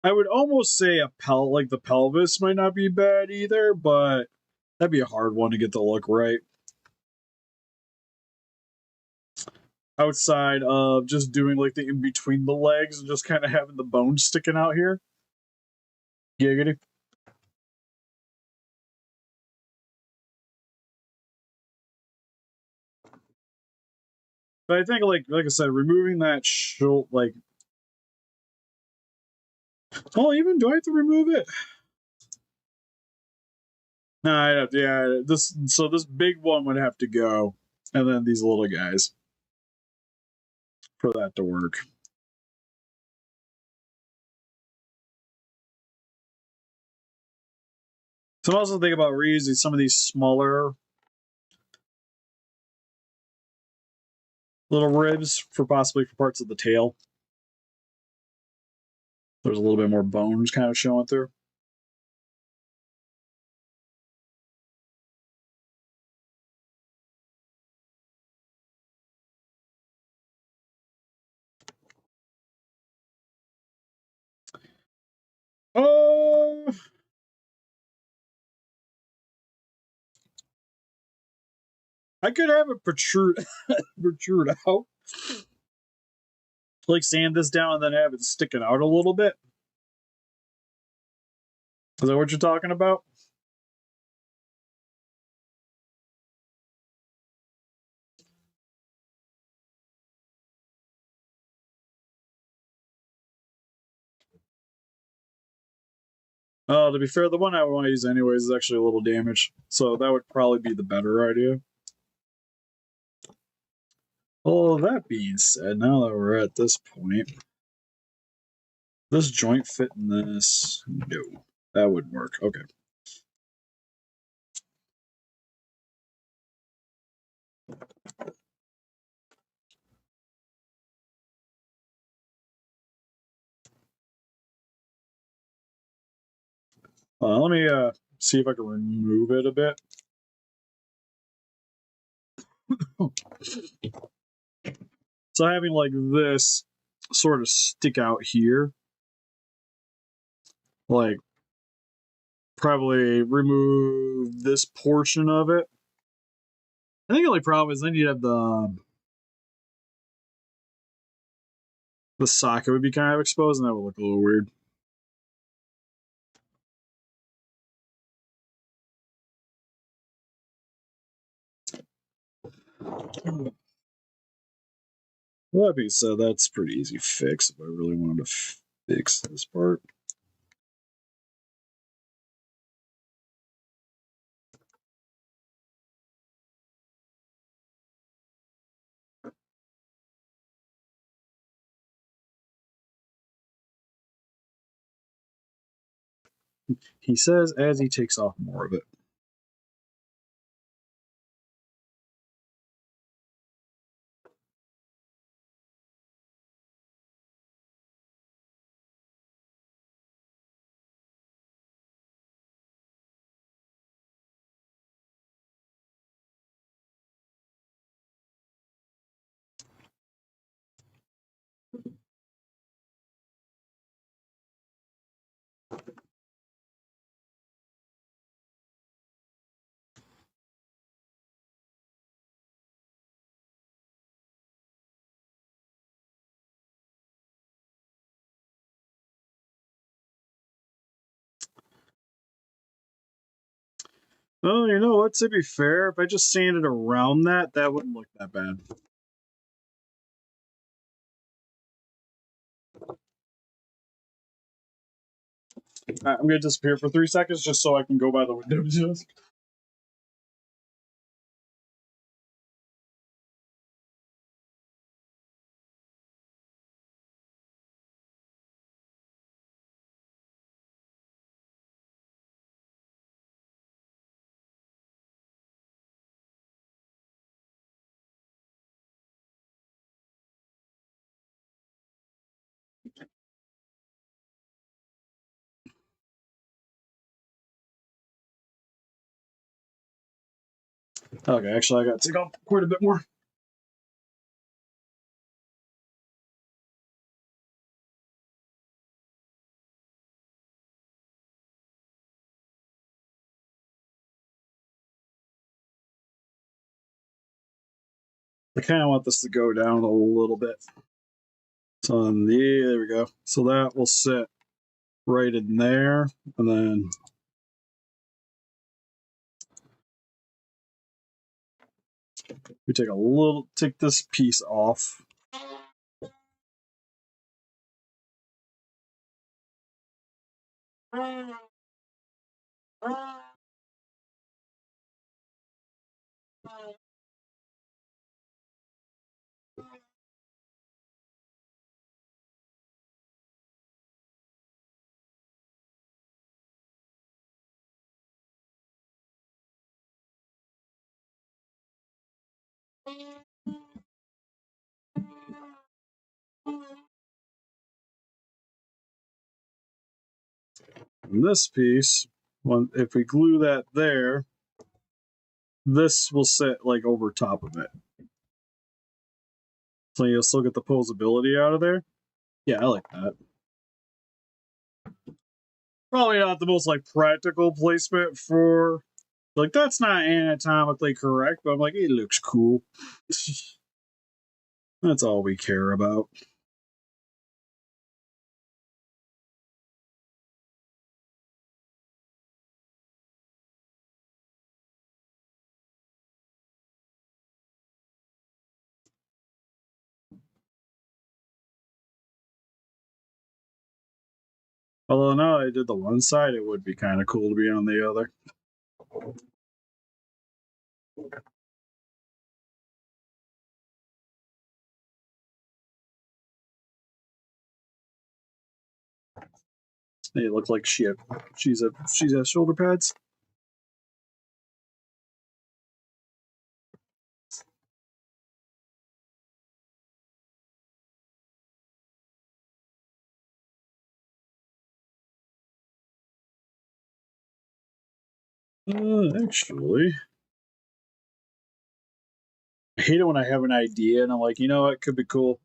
I would almost say like the pelvis might not be bad either, but that'd be a hard one to get the look right. Outside of just doing like the in between the legs and just kind of having the bones sticking out here. Giggity. But I think like I said, removing that shoulder like well, even do I have to remove it? No, I have to, yeah. This big one would have to go, and then these little guys for that to work. So I'm also thinking about reusing some of these smaller little ribs for possibly for parts of the tail. There's a little bit more bones kind of showing through. Oh, I could have it protrude out. Like sand this down and then have it sticking out a little bit. Is that what you're talking about? Oh, to be fair, the one I want to use anyways is actually a little damaged, so that would probably be the better idea. Well, that being said, now that we're at this point, this joint fit in this? No, that wouldn't work. Okay. Let me see if I can remove it a bit. So having like this sort of stick out here, like probably remove this portion of it. I think the only problem is then you'd have the socket would be kind of exposed, and that would look a little weird. Well, that being said, that's pretty easy fix if I really wanted to fix this part. He says as he takes off more of it. Well, you know what? To be fair, if I just sanded around that, that wouldn't look that bad. I'm going to disappear for 3 seconds just so I can go by the window. Just. Okay, actually, I got to take off quite a bit more. I kind of want this to go down a little bit. So there we go. So that will sit right in there, and then we take this piece off. And this piece, if we glue that there, this will sit like over top of it. So you'll still get the posability out of there. Yeah, I like that. Probably not the most like practical placement for like that's not anatomically correct, but I'm like, it looks cool. That's all we care about. Although now I did the one side, it would be kind of cool to be on the other. It looked like she has shoulder pads. Actually, I hate it when I have an idea and I'm like, you know what, could be cool.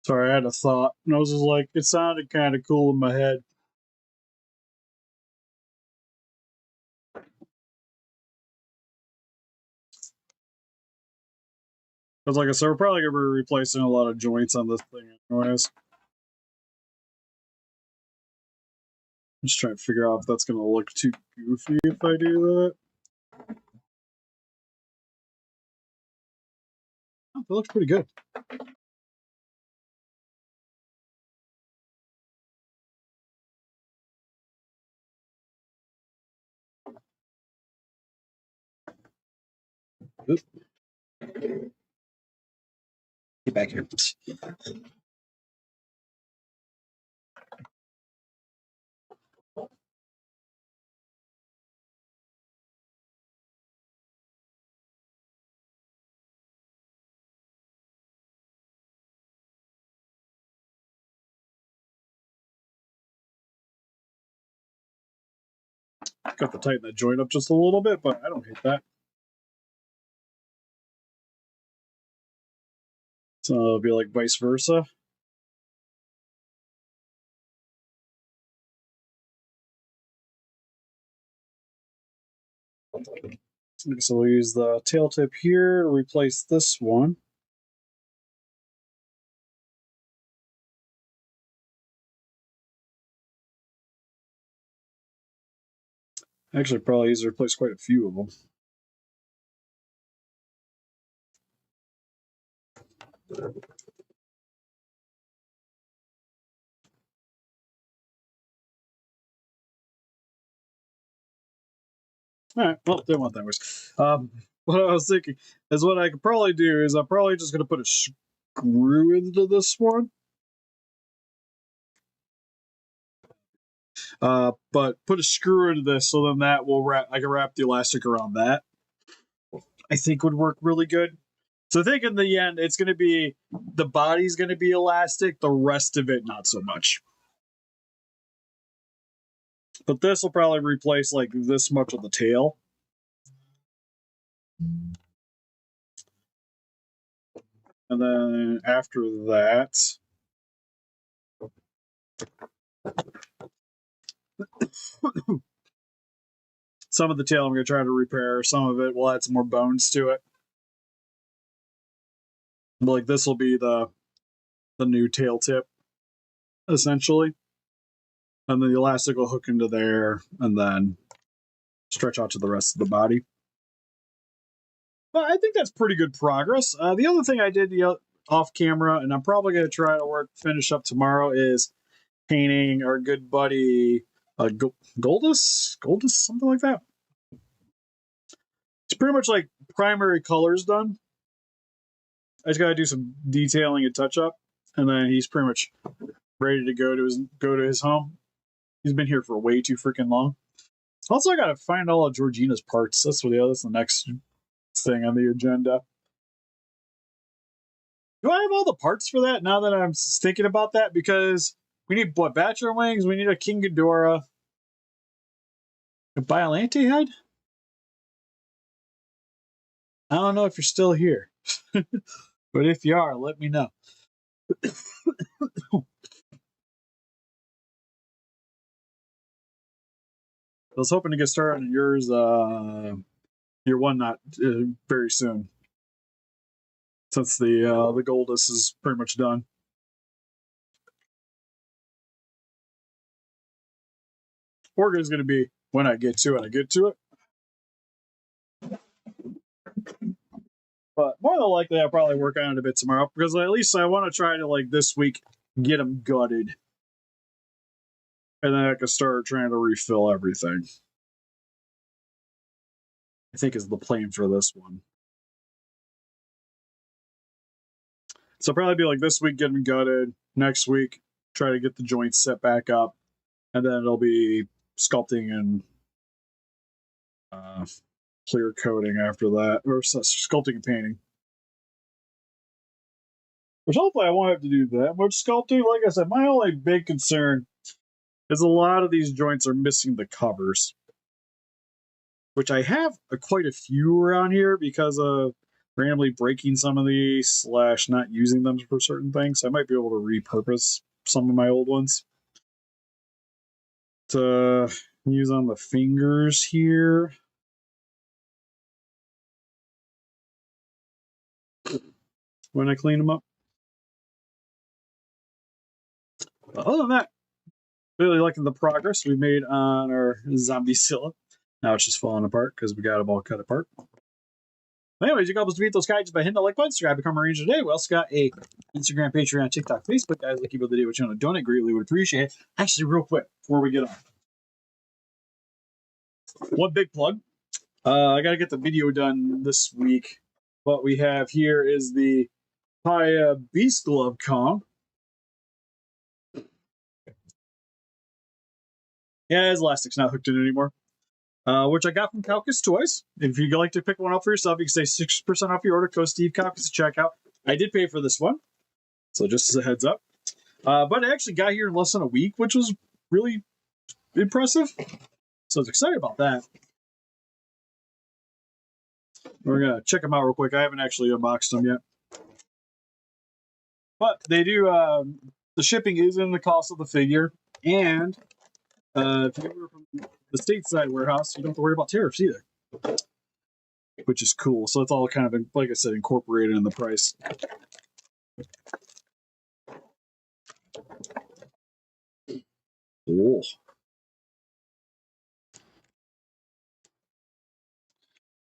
Sorry, I had a thought, and I was just like, it sounded kind of cool in my head. Because like I said, we're probably going to be replacing a lot of joints on this thing anyways. I'm just trying to figure out if that's going to look too goofy if I do that. Oh, that looks pretty good. Oops. Get back here. Got to tighten that joint up just a little bit, but I don't hate that. So it'll be like vice versa. So we'll use the tail tip here to replace this one. Actually, probably easier to replace quite a few of them. All right, well, didn't want that worse. What I was thinking is what I could probably do is I'm probably just going to put a screw into this one. But put a screw into this so then that will wrap. I can wrap the elastic around that. I think would work really good. So I think in the end, it's going to be the body's going to be elastic, the rest of it not so much. But this will probably replace like this much of the tail. And then after that, some of the tail I'm going to try to repair. Some of it will add some more bones to it. But like this will be the new tail tip, essentially. And then the elastic will hook into there and then stretch out to the rest of the body. But I think that's pretty good progress. The other thing I did off camera, and I'm probably going to try to finish up tomorrow, is painting our good buddy Goldus, something like that. It's pretty much like primary colors done. I just got to do some detailing and touch up, and then he's pretty much ready to go to his home. He's been here for way too freaking long. Also, I got to find all of Georgina's parts. That's the next thing on the agenda. Do I have all the parts for that now that I'm thinking about that? Because we need what? Bachelor wings. We need a King Ghidorah. A Biolante head. I don't know if you're still here, but if you are, let me know. I was hoping to get started on yours. Your one not very soon, since the Goldus is pretty much done. Orga is going to be when I get to it. But more than likely, I'll probably work on it a bit tomorrow because at least I want to try to like this week get them gutted, and then I can start trying to refill everything. I think is the plan for this one. So probably be like this week get them gutted. Next week, try to get the joints set back up, and then it'll be sculpting and clear coating after that, or sculpting and painting. Which hopefully I won't have to do that much sculpting. Like I said, my only big concern is a lot of these joints are missing the covers, which I have quite a few around here because of randomly breaking some of these slash not using them for certain things. I might be able to repurpose some of my old ones to use on the fingers here. When I clean them up. But other than that, really liking the progress we made on our zombie Zilla. Now it's just falling apart because we got them all cut apart. Anyways, you can help us defeat those guys by hitting the like button, subscribe, become a ranger today. We also got a Instagram, Patreon, TikTok, Facebook, guys. Like people to do what you want to donate, greatly would appreciate it. Actually, real quick before we get on, one big plug. I got to get the video done this week. What we have here is the Paya Beast Glove comp. Yeah, his elastic's not hooked in anymore. Which I got from Calcus Toys. If you'd like to pick one up for yourself, you can save 6% off your order. Code Steve Calcus at checkout. I did pay for this one, so just as a heads up. But I actually got here in less than a week, which was really impressive. So I was excited about that. We're going to check them out real quick. I haven't actually unboxed them yet. But they do, the shipping is in the cost of the figure. And if you order from the stateside warehouse, you don't have to worry about tariffs either. Which is cool. So it's all kind of, like I said, incorporated in the price. Oh.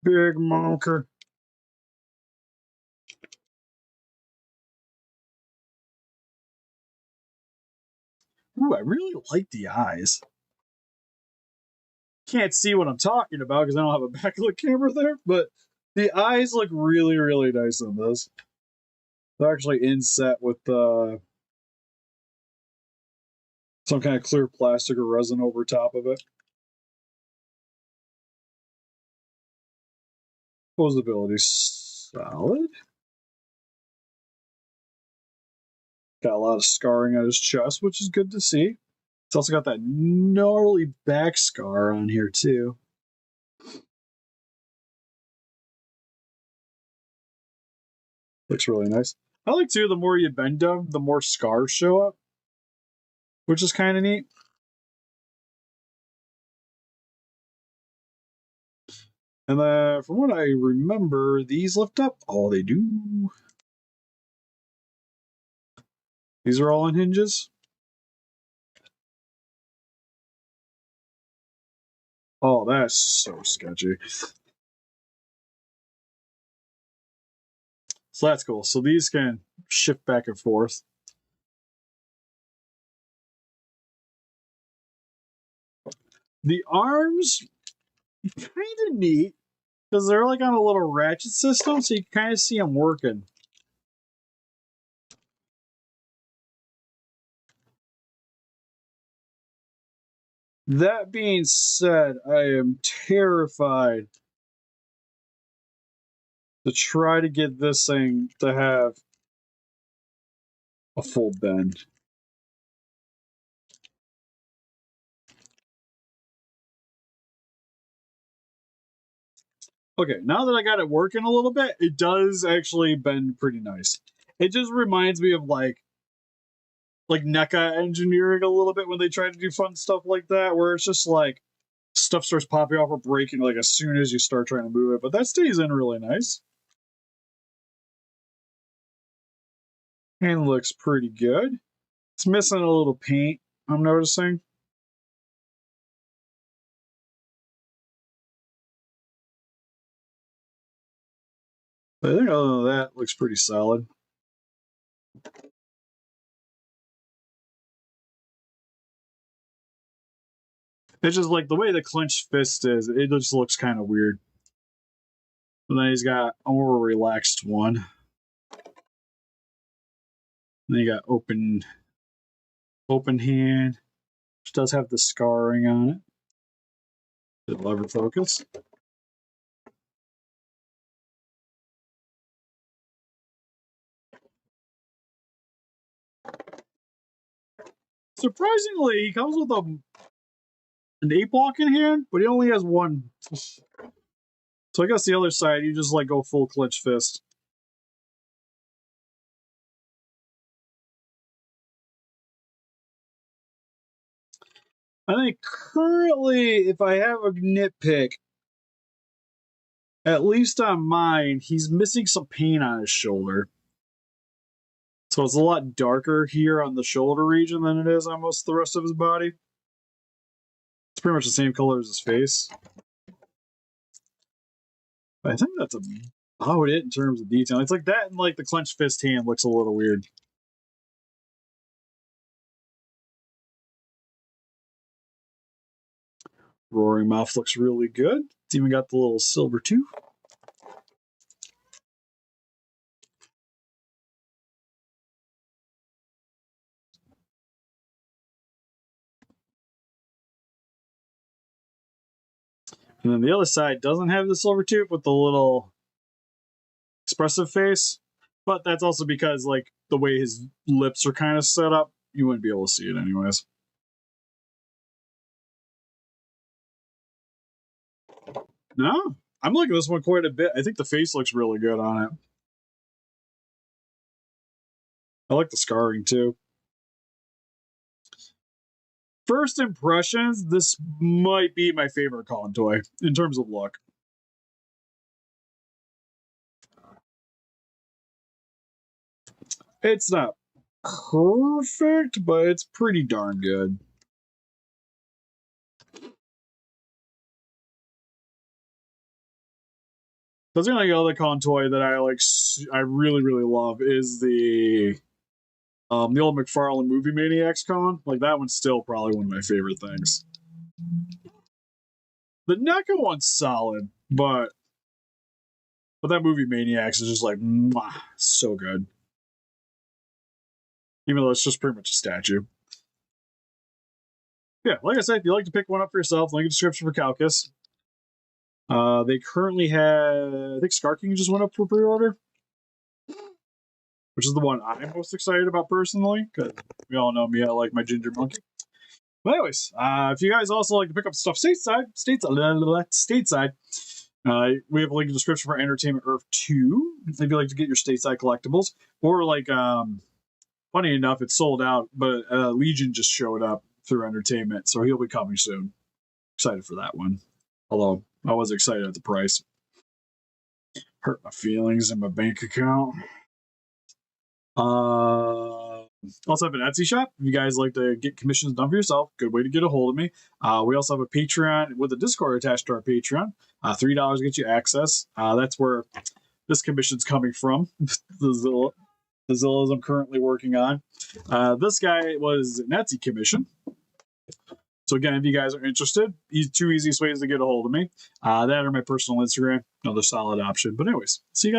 Big monker. Ooh, I really like the eyes. Can't see what I'm talking about because I don't have a backlit camera there, but the eyes look really, really nice on this. They're actually inset with some kind of clear plastic or resin over top of it. Posability solid. Got a lot of scarring on his chest, which is good to see. It's also got that gnarly back scar on here too. Looks really nice. I like too, the more you bend them, the more scars show up, which is kind of neat. And from what I remember, these lift up. Oh, they do. These are all on hinges. Oh, that's so sketchy. So that's cool. So these can shift back and forth. The arms, kind of neat, because they're like on a little ratchet system, so you can kind of see them working. That being said, I am terrified to try to get this thing to have a full bend. Okay, now that I got it working a little bit, it does actually bend pretty nice. It just reminds me of like NECA engineering a little bit when they try to do fun stuff like that, where it's just like stuff starts popping off or breaking like as soon as you start trying to move it. But that stays in really nice. And looks pretty good. It's missing a little paint, I'm noticing. But I think other than that, looks pretty solid. It's just like the way the clenched fist is, it just looks kind of weird. And then he's got a more relaxed one. And then you got open hand, which does have the scarring on it. The lever focus. Surprisingly, he comes with an 8 block in hand, but he only has one. So So I guess the other side, you just like go full clenched fist. I think currently, if I have a nitpick, at least on mine, he's missing some paint on his shoulder. So it's a lot darker here on the shoulder region than it is on most of the rest of his body. It's pretty much the same color as his face. But I think that's about it in terms of detail. It's like that and like the clenched fist hand looks a little weird. Roaring mouth looks really good. It's even got the little silver tooth. And then the other side doesn't have the silver tooth with the little expressive face. But that's also because like the way his lips are kind of set up, you wouldn't be able to see it anyways. No, I'm liking this one quite a bit. I think the face looks really good on it. I like the scarring too. First impressions, this might be my favorite con toy in terms of look. It's not perfect, but it's pretty darn good. That's the only other con toy that I like. I really, really love is the old McFarlane Movie Maniacs con. Like that one's still probably one of my favorite things. The NECA one's solid, but that Movie Maniacs is just like mwah, so good. Even though it's just pretty much a statue. Yeah, like I said, if you like to pick one up for yourself, link in the description for Calcus. They currently have, I think Scar King just went up for pre-order, which is the one I'm most excited about personally, because we all know me, I like my ginger monkey. But anyways, if you guys also like to pick up stuff stateside, we have a link in the description for Entertainment Earth 2, if you like to get your stateside collectibles. Or like, funny enough, it's sold out, but Legion just showed up through Entertainment, so he'll be coming soon. Excited for that one. Although I was excited at the price. Hurt my feelings in my bank account. Also have an Etsy shop. If you guys like to get commissions done for yourself, good way to get a hold of me. We also have a Patreon with a Discord attached to our Patreon. $3 gets you access. That's where this commission's coming from. the Zillas I'm currently working on. This guy was an Etsy commission. So again, if you guys are interested, two easiest ways to get a hold of me. That or my personal Instagram, another solid option. But anyways, see you guys.